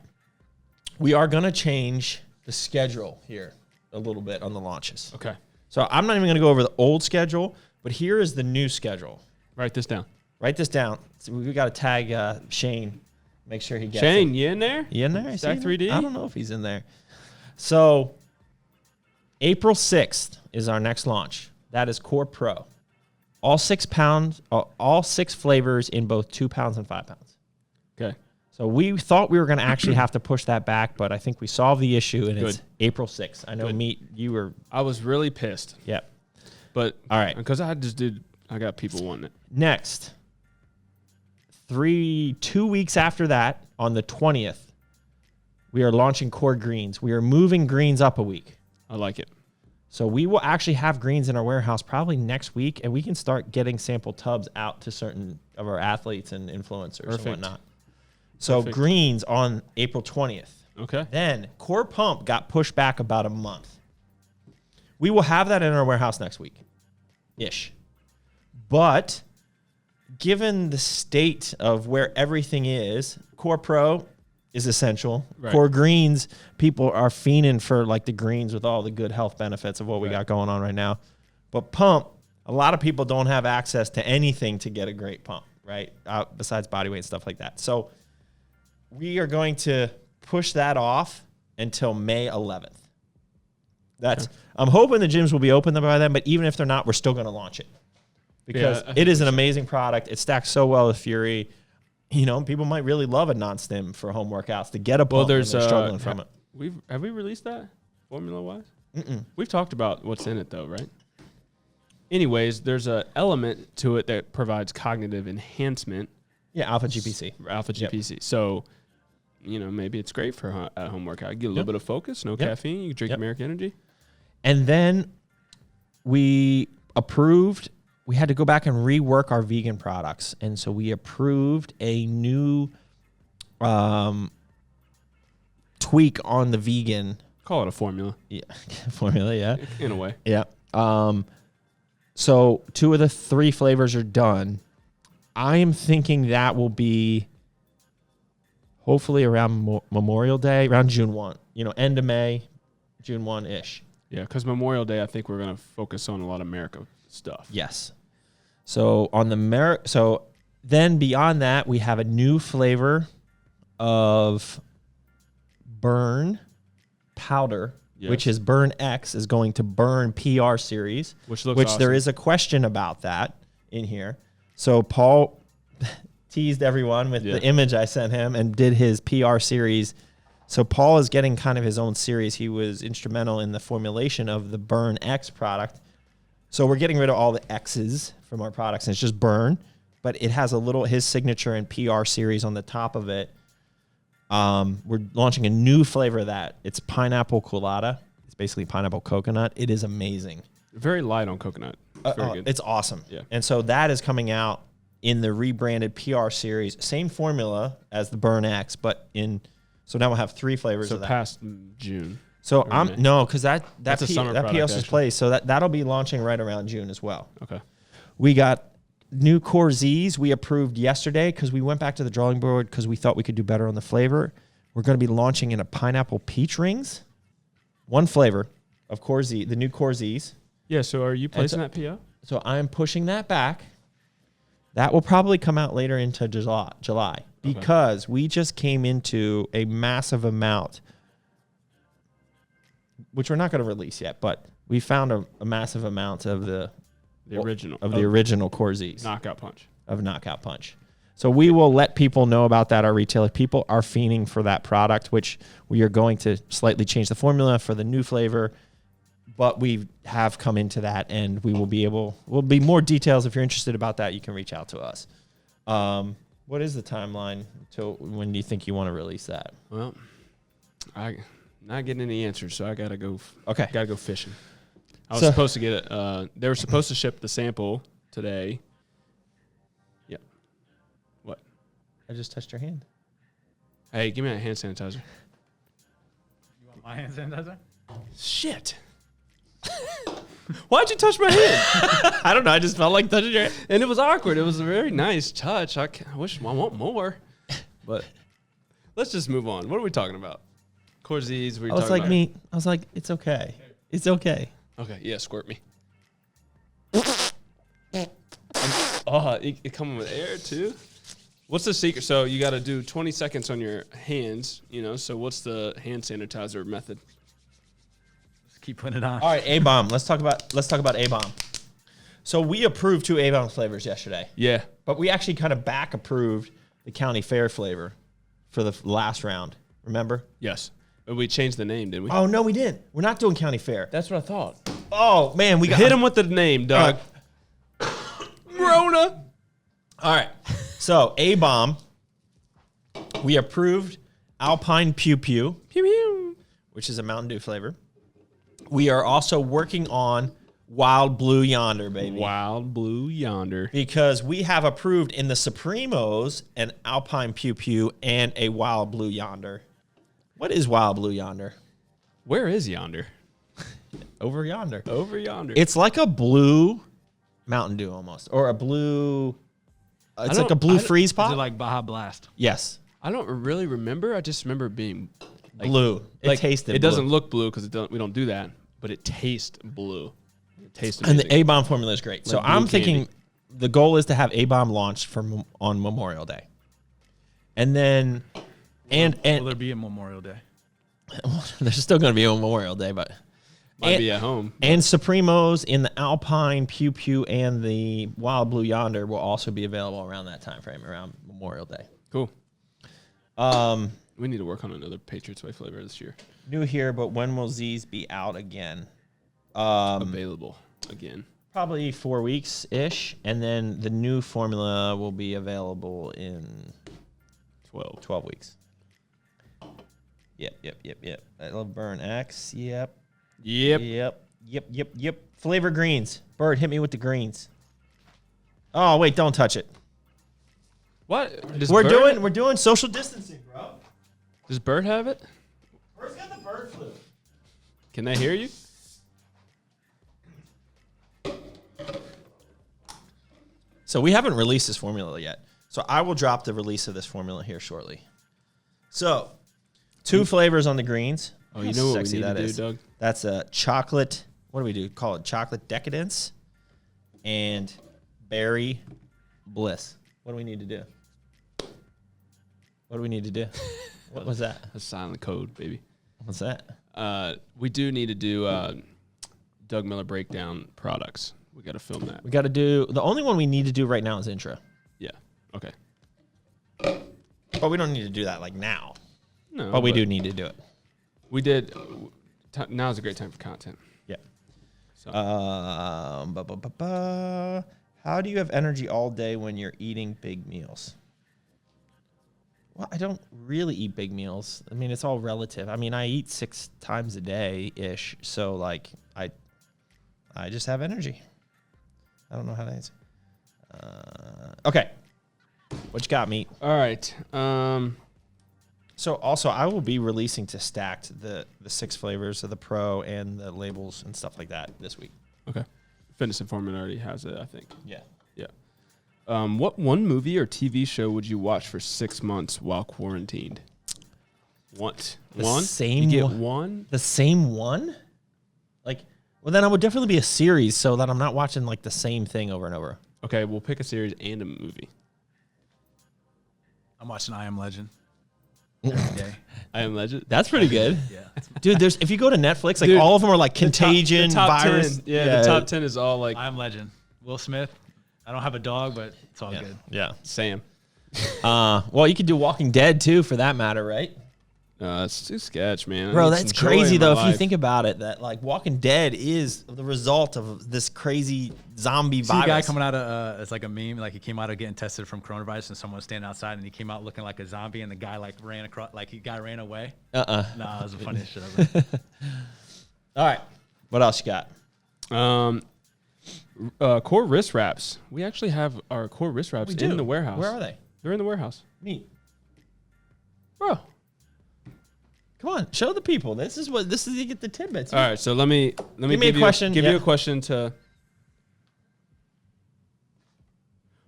We are going to change the schedule here a little bit on the launches. Okay. So I'm not even going to go over the old schedule, but here is the new schedule. Write this down. Write this down. So we got to tag Shane. Make sure he gets Shane, it. you in there? You in there? Stack 3D? I don't know if he's in there. So April 6th is our next launch. That is Core Pro. All 6 flavors in both 2 pounds and 5 pounds. Okay. So we thought we were going to actually have to push that back, but I think we solved the issue, and it's April 6th. I know, you were... I was really pissed. Yep. But... All right. Because I got people wanting it. Next, 2 weeks after that, on the 20th, we are launching Core Greens. We are moving greens up a week. I like it. So we will actually have greens in our warehouse probably next week, and we can start getting sample tubs out to certain of our athletes and influencers and whatnot. So greens on April 20th. Okay. Then Core Pump got pushed back about a month. We will have that in our warehouse next week-ish. But given the state of where everything is, Core Pro is essential. Right. Core Greens, people are fiending for like the greens with all the good health benefits of what we got going on right now. But Pump, a lot of people don't have access to anything to get a great pump, right? Besides body weight and stuff like that. So we are going to push that off until May 11th. I'm hoping the gyms will be open by then, but even if they're not, we're still going to launch it. Because it is an amazing product. It stacks so well with Fury. You know, people might really love a non-stim for home workouts to get a pump when they're struggling from it. Have we released that formula-wise? We've talked about what's in it, though, right? Anyways, there's an element to it that provides cognitive enhancement. Yeah, alpha GPC. Alpha GPC. Yep. So, you know, maybe it's great for a home workout. Get a little bit of focus, no caffeine. You can drink Merica Energy. And then we had to go back and rework our vegan products. And so we approved a new tweak on the vegan. Call it a formula. Yeah, formula, yeah. In a way. Yeah. So 2 of the 3 flavors are done. I am thinking that will be hopefully around Memorial Day, around June 1. You know, end of May, June 1-ish. Yeah, because Memorial Day, I think we're going to focus on a lot of Merica stuff. Yes. So on the so then beyond that, we have a new flavor of Burn powder, which is Burn X, is going to Burn PR series, which awesome. There is a question about that in here. So Paul teased everyone with the image I sent him and did his PR series. So Paul is getting kind of his own series. He was instrumental in the formulation of the Burn X product. So we're getting rid of all the X's from our products, and it's just Burn, but it has his signature and PR series on the top of it. We're launching a new flavor of that. It's pineapple colada. It's basically pineapple coconut. It is amazing. Very light on coconut. Very good. It's awesome. Yeah. And so that is coming out in the rebranded PR series. Same formula as the Burn X, but so now we'll have 3 flavors of that. So past June. So because that POS is placed, so that'll be launching right around June as well. Okay. We got new Core Z's we approved yesterday because we went back to the drawing board because we thought we could do better on the flavor. We're going to be launching in a pineapple peach rings. 1 flavor of Core Z, the new Core Z's. Yeah, so are you placing that PO? So I'm pushing that back. That will probably come out later into July because we just came into a massive amount, which we're not going to release yet, but we found a massive amount of the original Core Z's. Knockout Punch. Of Knockout Punch. So we will let people know about that. Our retailer people are fiending for that product, which we are going to slightly change the formula for the new flavor. But we have come into that, and we'll be more details. If you're interested about that, you can reach out to us. What is the timeline to when do you think you want to release that? Well, I not getting any answers, so I gotta go. Okay, gotta go fishing. I was supposed to get it. They were supposed to ship the sample today. Yeah. What? I just touched your hand. Hey, give me that hand sanitizer. You want my hand sanitizer? Shit. Why'd you touch my hand? I don't know. I just felt like touching your hand. And it was awkward. It was a very nice touch. I want more. But let's just move on. What are we talking about? Core Z's. I was like, me. I was like, it's okay. It's okay. Okay. Yeah, squirt me. It coming with air too. What's the secret? So you got to do 20 seconds on your hands, so what's the hand sanitizer method? keep putting it on. All right, A-bomb. Let's talk about A-bomb. So we approved 2 A-bomb flavors yesterday. Yeah. But we actually kind of back approved the county fair flavor for the last round. Remember? Yes. But we changed the name, didn't we? Oh no, we didn't. We're not doing county fair. That's what I thought. Oh man, we got Hit him with the name, Doug. Rona. All right. So A-bomb. We approved Alpine Pew Pew, Pew pew. which is a Mountain Dew flavor. We are also working on Wild Blue Yonder, baby. Wild Blue Yonder. Because we have approved in the Supremos an Alpine Pew Pew and a Wild Blue Yonder. What is Wild Blue Yonder? Where is Yonder? Over yonder. Over yonder. It's like a blue Mountain Dew almost, or a blue. It's like a blue freeze Is pop. it like Baja Blast? Yes, I don't really remember. I just remember it being like, blue. It like, tasted. It blue. doesn't look blue because we don't do that, but it tastes blue. It tastes And amazing. the A-bomb formula is great. So Like blue I'm thinking candy. the goal is to have A-bomb launched on Memorial Day, and then Will there be a Memorial Day? there's still going to be a Memorial Day, but. Might be at home. And Supremos in the Alpine Pew Pew and the Wild Blue Yonder will also be available around that time frame, around Memorial Day. Cool. We need to work on another Patriots Way flavor this year. New here, but when will Z's be out again? Available again. Probably 4 weeks-ish, and then the new formula will be available in 12 weeks. Yep. I love Burn X. Yep. Flavor greens. Bird, hit me with the greens. Oh, wait, don't touch it. What? We're doing social distancing, bro. Does Bert have it? Bird's got the bird flu. Can they hear you? So we haven't released this formula yet. So I will drop the release of this formula here shortly. So 2 flavors on the greens. Oh, you know what we Sexy need that to do, is. Doug? That's a chocolate. What do we do? Call it chocolate decadence and berry bliss. What do we need to do? What do we need to do? What was that? That's silent code, baby. What's that? We do need to do Doug Miller breakdown products. We got to film that. We got to do. The only one we need to do right now is intro, Yeah. Okay. but we don't need to do that like now. No, But we do need to do it. We did. Now is a great time for content. Yeah. So How do you have energy all day when you're eating big meals? Well, I don't really eat big meals. I mean, it's all relative. I mean, I eat 6 times a day ish, so like I just have energy. I don't know how to answer. Okay, what you got, meat? all right. So also, I will be releasing to Stacked the 6 flavors of the Pro and the labels and stuff like that this week. Okay. Fitness Informant already has it, I think. Yeah. Yeah. What one movie or TV show would you watch for 6 months while quarantined? What? The One? same You get one? one? The same one? Like, well, then I would definitely be a series so that I'm not watching like the same thing over and over. Okay, we'll pick a series and a movie. I'm watching I Am Legend. I Am Legend. That's pretty good. Yeah. Dude, if you go to Netflix, like Dude, all of them are like Contagion, the top Virus. 10. Yeah, the top 10 is all like I Am Legend. Will Smith. I don't have a dog, but it's all good. Yeah. Sam. Well, you could do Walking Dead too, for that matter, right? It's too sketch, man. I Bro, need that's some joy crazy in my though. If you life. think about it, that like Walking Dead is the result of this crazy zombie See a virus. guy coming out of, it's like a meme, like he came out of getting tested from coronavirus and someone was standing outside and he came out looking like a zombie and the guy like ran across, like guy ran away. Nah, it was the funniest shit ever. All right. What else you got? Core wrist wraps. We actually have our core wrist wraps in the warehouse. Where are they? They're in the warehouse. Neat. Bro. Come on, show the people. This is you get the tidbits. All right, so let me me a give question. Give Yeah. you a question to.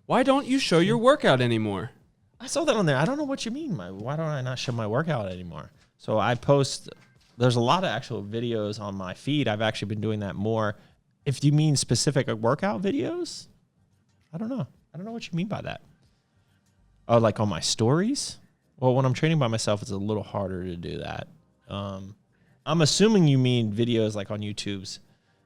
Why don't you show your workout anymore? I saw that on there. I don't know what you mean. Why don't I not show my workout anymore? So I post. There's a lot of actual videos on my feed. I've actually been doing that more. If you mean specific workout videos, I don't know. I don't know what you mean by that. Oh, like on my stories? Well, when I'm training by myself, it's a little harder to do that. I'm assuming you mean videos like on YouTube's.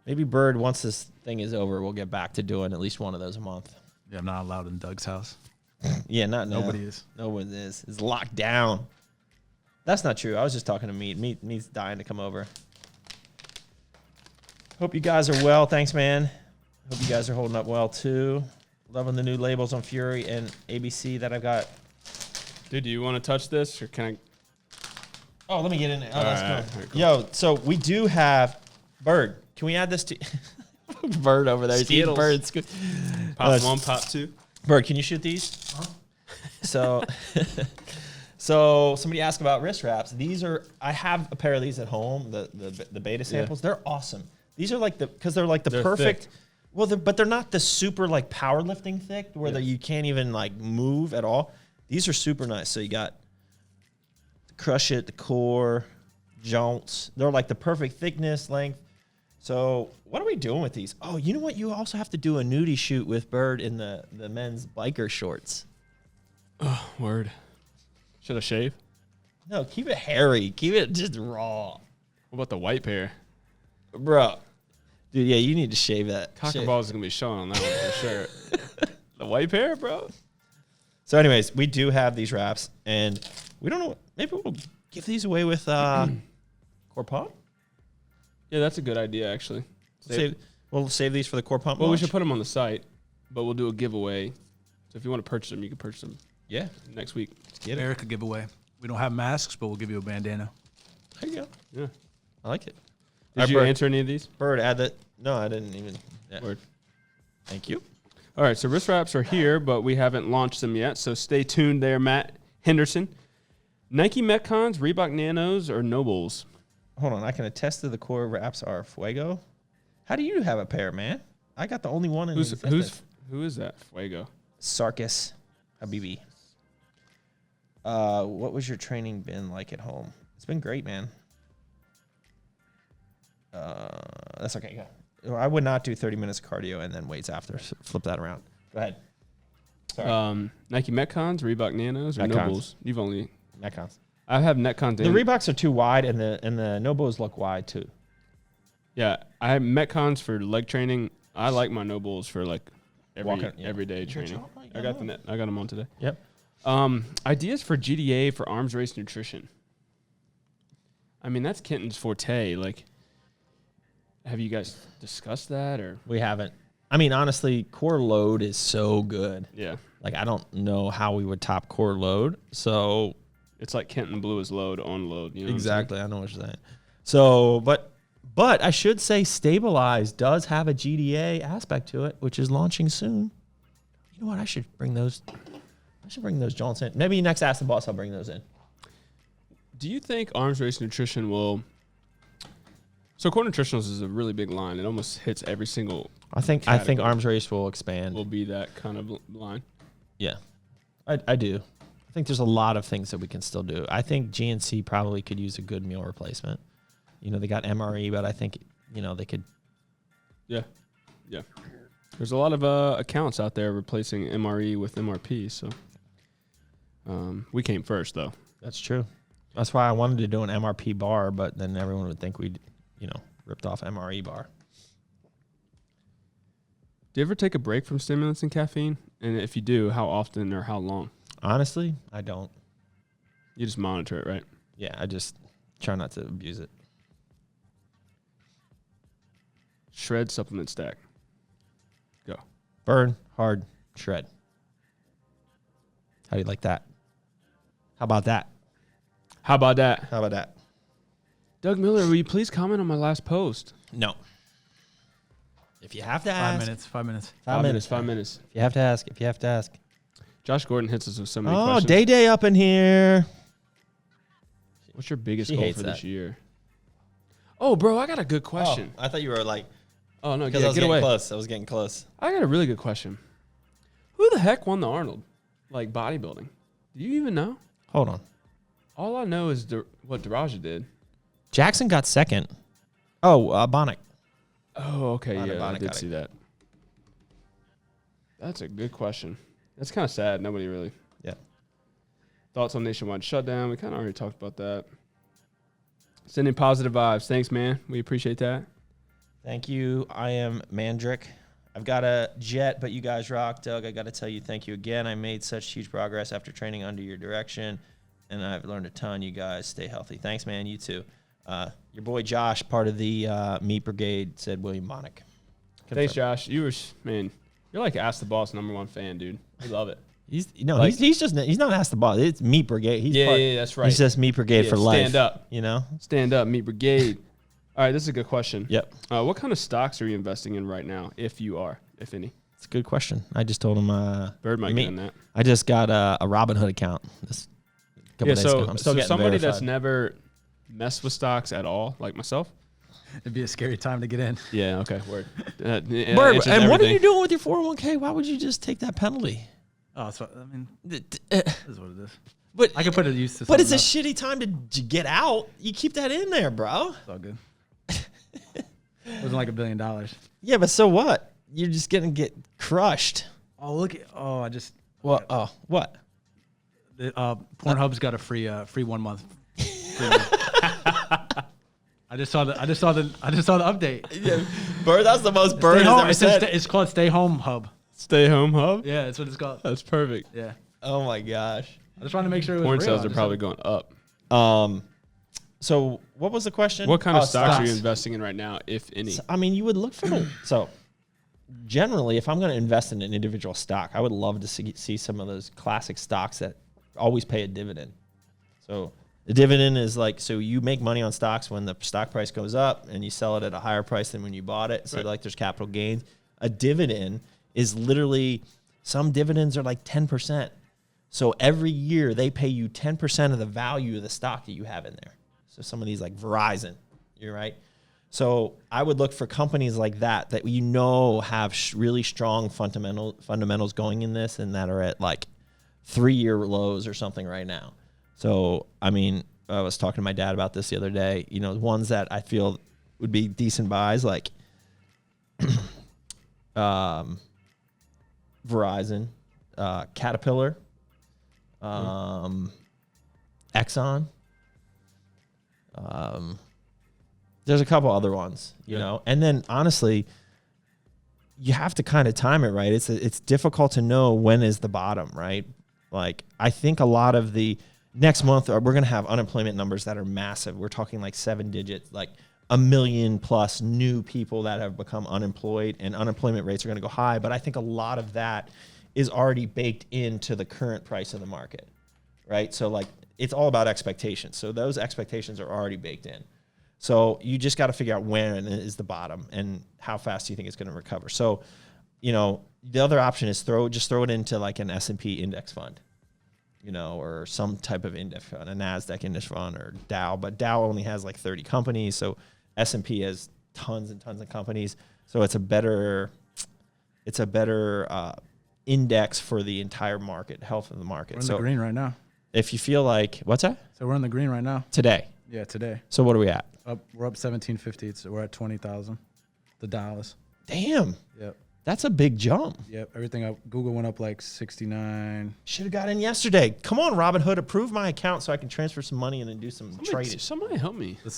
Maybe Bird, once this thing is over, we'll get back to doing at least one of those a month. Yeah, I'm not allowed in Doug's house. Yeah, not now. Nobody is. No one is. It's locked down. That's not true. I was just talking to Meat. Meat's dying to come over. Hope you guys are well. Thanks, man. Hope you guys are holding up well, too. Loving the new labels on Fury and ABC that I've got. Dude, do you want to touch this, or can I? Oh, let me get in there. Oh, that's cool. Right, cool. Yo, so we do have Bird. Can we add this to Bird over there? Skittles. Bird's Pop 1, pop 2. Bird, can you shoot these? So, so somebody asked about wrist wraps. These are, I have a pair of these at home. The beta samples. They're awesome. These are like because they're like the perfect. Thick. Well, but they're not the super like powerlifting thick where you can't even like move at all. These are super nice. So you got the Crush It, the Core, Jounce. They're like the perfect thickness, length. So what are we doing with these? Oh, you know what? You also have to do a nudie shoot with Bird in the men's biker shorts. Oh, word. Should I shave? No, keep it hairy. Keep it just raw. What about the white pair? Bro. Dude, yeah, you need to shave that. Cocker balls is going to be showing on that one for sure. The white pair, bro? So anyways, we do have these wraps, and we don't know. Maybe we'll give these away with Core Pump. Yeah, that's a good idea, actually. We'll save these for the Core Pump Well, launch. we should put them on the site, but we'll do a giveaway. So if you want to purchase them, you can purchase them. Yeah. Next week. Let's get it. Merica giveaway. We don't have masks, but we'll give you a bandana. There you go. Yeah. I like it. Did you Bird. answer any of these? Bird, add that. No, I didn't even. Yeah. Word. Thank you. All right, so wrist wraps are here, but we haven't launched them yet, so stay tuned there, Matt Henderson. Nike Metcons, Reebok Nanos, or Nobulls? Hold on. I can attest to the Core wraps are Fuego. How do you have a pair, man? I got the only one in Who is that? Fuego. Sarkis Habibi. What was your training been like at home? It's been great, man. That's okay. Go. I would not do 30 minutes of cardio and then weights after. So flip that around. Go ahead. Sorry. Nike Metcons, Reebok Nanos, or Metcons. Nobulls? You've only... Metcons. I have Metcons. The Reeboks are too wide, and the Nobulls look wide too. Yeah, I have Metcons for leg training. I like my Nobulls for like everyday got training. your own? I got I got them on today. Yep. Ideas for GDA for arms race nutrition. I mean, that's Kenton's forte. Like, have you guys discussed that or? We haven't. I mean, honestly, core load is so good. Yeah. Like, I don't know how we would top core load. So It's like Kenton blew his load on load. You know exactly. I know what you're saying. So, but I should say Stabilize does have a GDA aspect to it, which is launching soon. You know what? I should bring those jaunts in. Maybe next Ask the Boss, I'll bring those in. Do you think arms race nutrition will? So core nutritionals is a really big line. It almost hits every single. I think category. arms race will expand. Will be that kind of line. Yeah, I do. I think there's a lot of things that we can still do. I think GNC probably could use a good meal replacement. You know, they got MRE, but I think, you know, they could. Yeah. Yeah. There's a lot of accounts out there replacing MRE with MRP. So we came first, though. That's true. That's why I wanted to do an MRP bar, but then everyone would think we'd, ripped off MRE bar. Do you ever take a break from stimulants and caffeine? And if you do, how often or how long? Honestly, I don't. You just monitor it, right? Yeah, I just try not to abuse it. Shred supplement stack. Go. Burn, hard, shred. How do you like that? How about that? How about that? How about that? Doug Miller, will you please comment on my last post? No. If you have to ask. 5 minutes. 5 minutes. 5 minutes. If you have to ask. Josh Gordon hits us with so many Oh, questions. Day up in here. What's your biggest She goal hates for that. this year? Oh, bro, I got a good question. I thought you were like, Oh, no, because I was get getting away. close. I was getting close. I got a really good question. Who the heck won the Arnold? Like bodybuilding? Do you even know? Hold on. All I know is what Daraja did. Jackson got second. Oh, Bonnick. Oh, okay. Bonnick Yeah, I got did it. see that. That's a good question. That's kind of sad. Nobody really. Yeah. Thoughts on nationwide shutdown. We kind of already talked about that. Sending positive vibes. Thanks, man. We appreciate that. Thank you. I am Mandrick. I've got a jet, but you guys rock. Doug, I got to tell you, thank you again. I made such huge progress after training under your direction, and I've learned a ton. You guys stay healthy. Thanks, man. You too. Your boy Josh, part of the Meat Brigade, said William Monick. Thanks, Josh. You're like Ask the Boss #1 fan, dude. We love it. He's not Ask the Boss. It's Meat Brigade. Yeah, that's right. He's just Meat Brigade for life. Stand up. You know? Stand up, Meat Brigade. All right, this is a good question. Yep. What kind of stocks are you investing in right now, if you are, if any? It's a good question. I just told him. Bird might get in that. I just got a Robinhood account. Couple days ago. I'm still getting somebody verified. that's never messed with stocks at all, like myself. It'd be a scary time to get in. Yeah. Okay. Word. Bird, and what are you doing with your 401k? Why would you just take that penalty? Oh, that's what, I mean, this is what it is. But I can put it to use. But it's a shitty time to get out. You keep that in there, bro. It's all good. It wasn't like $1 billion. Yeah, but so what? You're just gonna get crushed. Oh, look at. Oh, I just. What? Oh, what? Pornhub's got a free 1 month. I just saw the update. Yeah, Bird, that's the most Bird has ever said. It's called Stay Home Hub. Stay Home Hub? Yeah, that's what it's called. That's perfect. Yeah. Oh my gosh. I just wanted to make sure it was Porn real. sales are probably going up. So what was the question? What kind of stocks are you investing in right now, if any? So, I mean, you would look for the so. Generally, if I'm going to invest in an individual stock, I would love to see some of those classic stocks that always pay a dividend. So the dividend is like, so you make money on stocks when the stock price goes up and you sell it at a higher price than when you bought it. So like there's capital gains. A dividend is literally, some dividends are like 10%. So every year they pay you 10% of the value of the stock that you have in there. So some of these like Verizon, you're right. So I would look for companies like that you know have really strong fundamentals going in this and that are at like 3-year lows or something right now. So, I mean, I was talking to my dad about this the other day. You know, ones that I feel would be decent buys like Verizon, Caterpillar, Exxon. There's a couple other ones, you know, and then honestly, you have to kind of time it right. It's difficult to know when is the bottom, right? Like I think a lot of the next month we're going to have unemployment numbers that are massive. We're talking like 7 digits, like 1 million plus new people that have become unemployed, and unemployment rates are going to go high. But I think a lot of that is already baked into the current price of the market, right? So like it's all about expectations. So those expectations are already baked in. So you just got to figure out when is the bottom and how fast do you think it's going to recover. So, you know, the other option is just throw it into like an S&P index fund, you know, or some type of index fund, a NASDAQ index fund or Dow. But Dow only has like 30 companies. So S&P has tons and tons of companies. So it's a better index for the entire market, health of the market. We're in the green right now. If you feel like, what's that? So we're in the green right now. Today. Yeah, today. So what are we at? We're up 1750. So we're at 20,000. The Dallas. Damn. Yep. That's a big jump. Yep. Everything up. Google went up like 69. Should have got in yesterday. Come on, Robinhood, approve my account so I can transfer some money and then do some trading. Somebody help me. I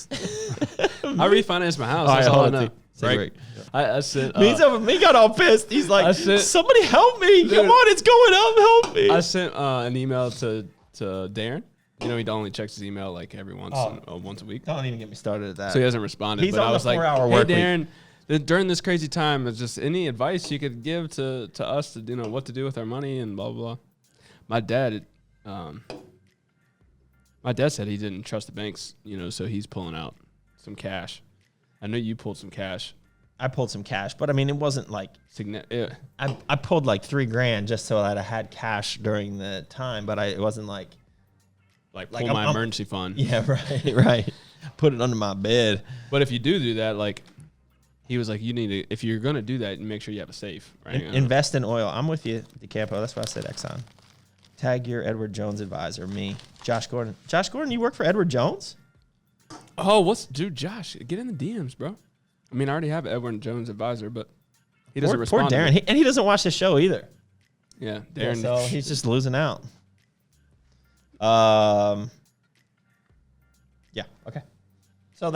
refinanced my house. That's all I know. Right. I said. Me got all pissed. He's like, somebody help me. Dude, come on, it's going up. Help me. I sent an email to Darren. You know, he only checks his email like every once a week. Don't even get me started at that. So he hasn't responded. He's but on I was the like, 4-hour hey, work Darren, during this crazy time, is just any advice you could give to us to, you know, what to do with our money and blah, blah, blah. My dad said he didn't trust the banks, you know, so he's pulling out some cash. I know you pulled some cash. I pulled some cash, but I mean, it wasn't like yeah. I pulled like $3,000 just so that I had cash during the time, but it wasn't like pull my emergency fund. Yeah, right. Put it under my bed. But if you do that, like he was like, you need to, if you're going to do that, make sure you have a safe. Right? Invest in oil. I'm with you, DeCampo. That's why I said Exxon. Tag your Edward Jones advisor, me. Josh Gordon. Josh Gordon, you work for Edward Jones? Oh, dude, Josh, get in the DMs, bro. I mean, I already have Edward Jones advisor, but he doesn't respond. Poor Darren. And he doesn't watch the show either. Yeah, Darren. Yeah, so he's just losing out. Yeah, okay. So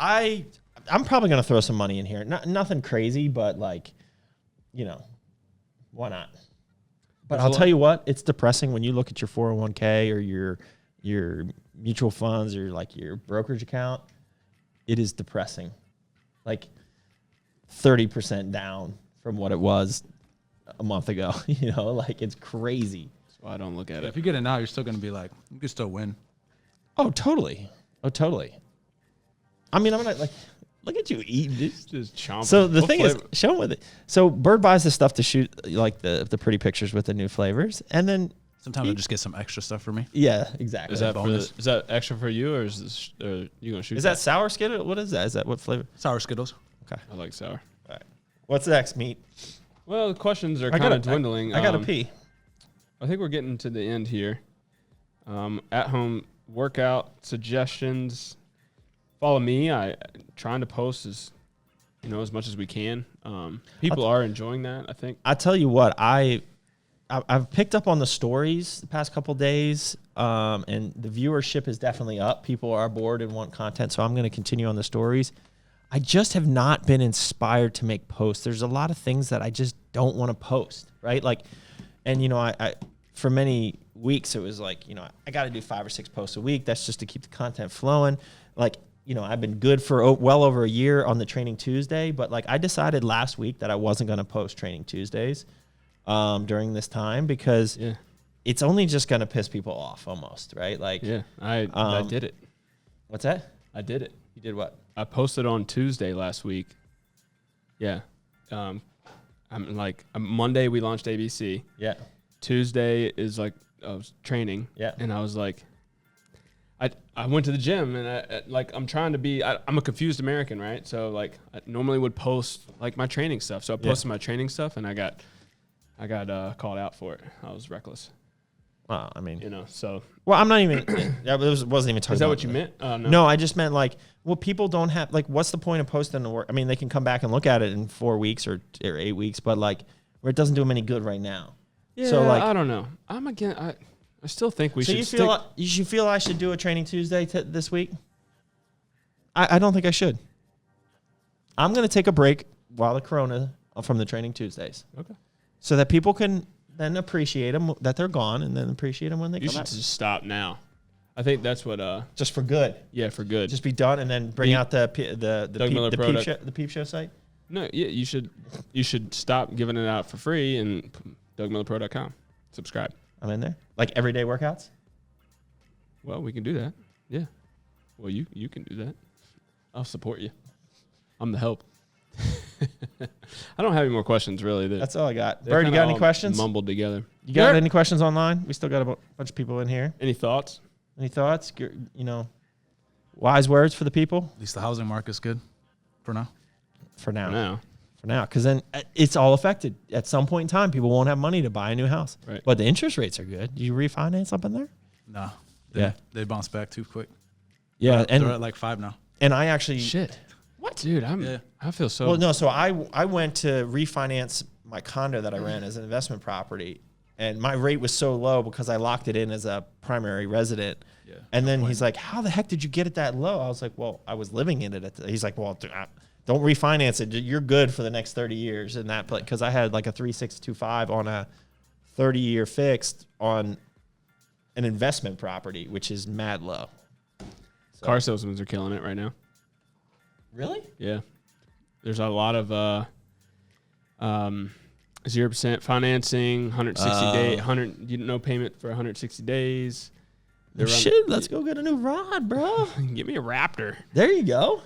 I'm probably going to throw some money in here. Nothing crazy, but like, why not? But I'll tell you what, it's depressing when you look at your 401k or your mutual funds or like your brokerage account. It is depressing. Like 30% down from what it was a month ago. Like it's crazy. So I don't look at it. If you get it now, you're still going to be like, you can still win. Oh, totally. I mean, I'm not like, look at you eating this. Just chomping. So the thing is, show them with it. So Bird buys the stuff to shoot like the pretty pictures with the new flavors, and then sometimes I just get some extra stuff for me. Yeah, exactly. Is that extra for you, or is this? You gonna shoot? Is that sour Skittle? What is that? Is that what flavor? Sour Skittles. Okay, I like sour. All right. What's next, Meat? Well, the questions are kind of dwindling. I gotta pee. I think we're getting to the end here. At home workout suggestions. Follow me. I trying to post as much as we can. People are enjoying that, I think. I tell you what, I've picked up on the stories the past couple days, and the viewership is definitely up. People are bored and want content, so I'm going to continue on the stories. I just have not been inspired to make posts. There's a lot of things that I just don't want to post, right? Like, and I for many weeks it was like, I got to do 5 or 6 posts a week. That's just to keep the content flowing. Like, I've been good for well over a year on the Training Tuesday, but like I decided last week that I wasn't going to post Training Tuesdays during this time because it's only just going to piss people off almost, right? Like, I did it. What's that? I did it. You did what? I posted on Tuesday last week. Yeah. Monday we launched ABC. Yeah. Tuesday is like I was training. Yeah. And I was like, I went to the gym and I'm trying to be, I'm a confused American, right? So like I normally would post like my training stuff. So I posted my training stuff and I got called out for it. I was reckless. Well, I mean, so. Well, I'm not even, wasn't even talking Is that about what you meant? No, I just meant like, well, people don't have, like, what's the point of posting the work? I mean, they can come back and look at it in 4 weeks or 8 weeks, but like, where it doesn't do them any good right now. Yeah, so like, I don't know. I still think we should stick. You feel I should do a Training Tuesday this week? I don't think I should. I'm going to take a break while the Corona from the Training Tuesdays. Okay. So that people can then appreciate them, that they're gone, and then appreciate them when they come back. You should just stop now. I think that's what. Just for good. Yeah, for good. Just be done, and then bring out the Peep Show site. No, yeah, you should stop giving it out for free and DougMillerPro.com. Subscribe. I'm in there. Like everyday workouts? Well, we can do that. Yeah. Well, you can do that. I'll support you. I'm the help. I don't have any more questions, really. That's all I got. Bird, you got any questions? Mumbled together. You got any questions online? We still got a bunch of people in here. Any thoughts? Any thoughts? Wise words for the people? At least the housing market's good for now. For now. Because then it's all affected. At some point in time, people won't have money to buy a new house. Right. But the interest rates are good. Do you refinance up in there? No. Yeah. They bounce back too quick. Yeah. They're at like 5 now. And I actually... Shit. What? Dude, I feel so... Well, no, so I went to refinance my condo that I ran as an investment property, and my rate was so low because I locked it in as a primary resident. Yeah. And then he's like, how the heck did you get it that low? I was like, well, I was living in it. He's like, well, don't refinance it. You're good for the next 30 years in that place. Because I had like a 3.625 on a 30-year fixed on an investment property, which is mad low. So. Car salesmen are killing it right now. Really? Yeah. There's a lot of 0% financing, 160 day, no payment for 160 days. Shit, let's go get a new rod, bro. Give me a Raptor. There you go.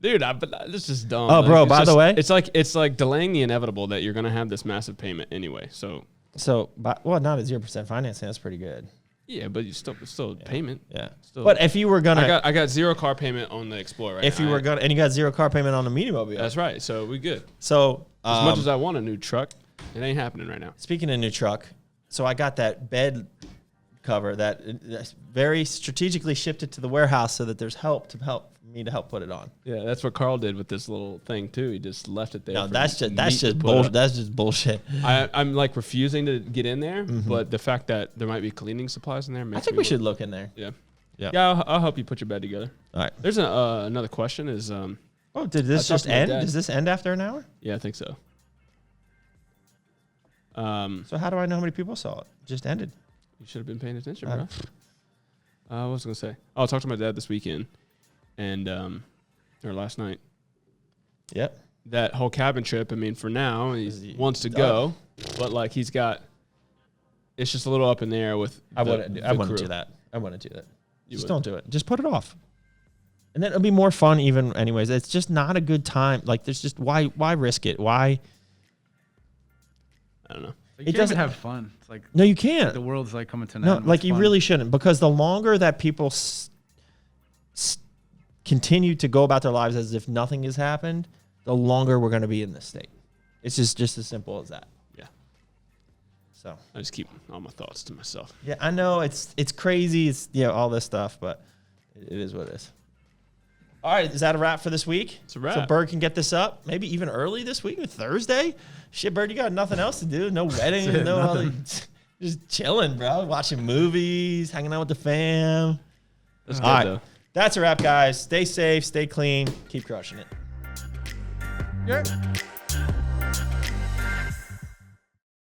Dude, but this is dumb. Oh, bro, by the way. It's like delaying the inevitable that you're going to have this massive payment anyway. So not at 0% financing. That's pretty good. Yeah, but you still payment. Yeah. Still, but if you were going to... I got 0 car payment on the Explorer right now. If you were going to... And you got 0 car payment on the Minimobile. That's right. So we good. So... as much as I want a new truck, it ain't happening right now. Speaking of new truck, so I got that bed cover that very strategically shipped it to the warehouse so that there's help me to help put it on. Yeah, that's what Carl did with this little thing too. He just left it there. No, that's just bullshit. That's just bullshit. I'm like refusing to get in there, but the fact that there might be cleaning supplies in there makes I think we should look in there. Yeah. Yeah. Yeah, I'll help you put your bed together. All right. There's another question. Is Oh, did this I talked just to my end? dad. Does this end after an hour? Yeah, I think so. So how do I know how many people saw it? It just ended. You should have been paying attention, Uh, bro. What was I gonna say? Oh, I talked to my dad this weekend, and or last night. Yep. That whole cabin trip. I mean, for now, Is he he wants to done? go, but like he's got. It's just a little up in the air with. I the wouldn't crew. do that. I wouldn't do that. You Just wouldn't. don't do it. Just put it off. And then it'll be more fun even anyways. It's just not a good time. Like there's just why risk it? Why? I don't know. You It can't doesn't even have fun. It's like No, you can't. the world's like coming to an No, end. like What's you fun? really shouldn't, because the longer that people continue to go about their lives as if nothing has happened, the longer we're going to be in this state. It's just as simple as that. Yeah. So I just keep all my thoughts to myself. yeah, I know it's crazy. It's all this stuff, but it is what it is. All right, is that a wrap for this week? It's a wrap. So Bird can get this up, maybe even early this week, Thursday. Shit, Bird, you got nothing else to do. No wedding, That's it, no other, nothing. just chilling, bro. Watching movies, hanging out with the fam. That's All good right, though. that's a wrap, guys. Stay safe, stay clean, keep crushing it. Yeah.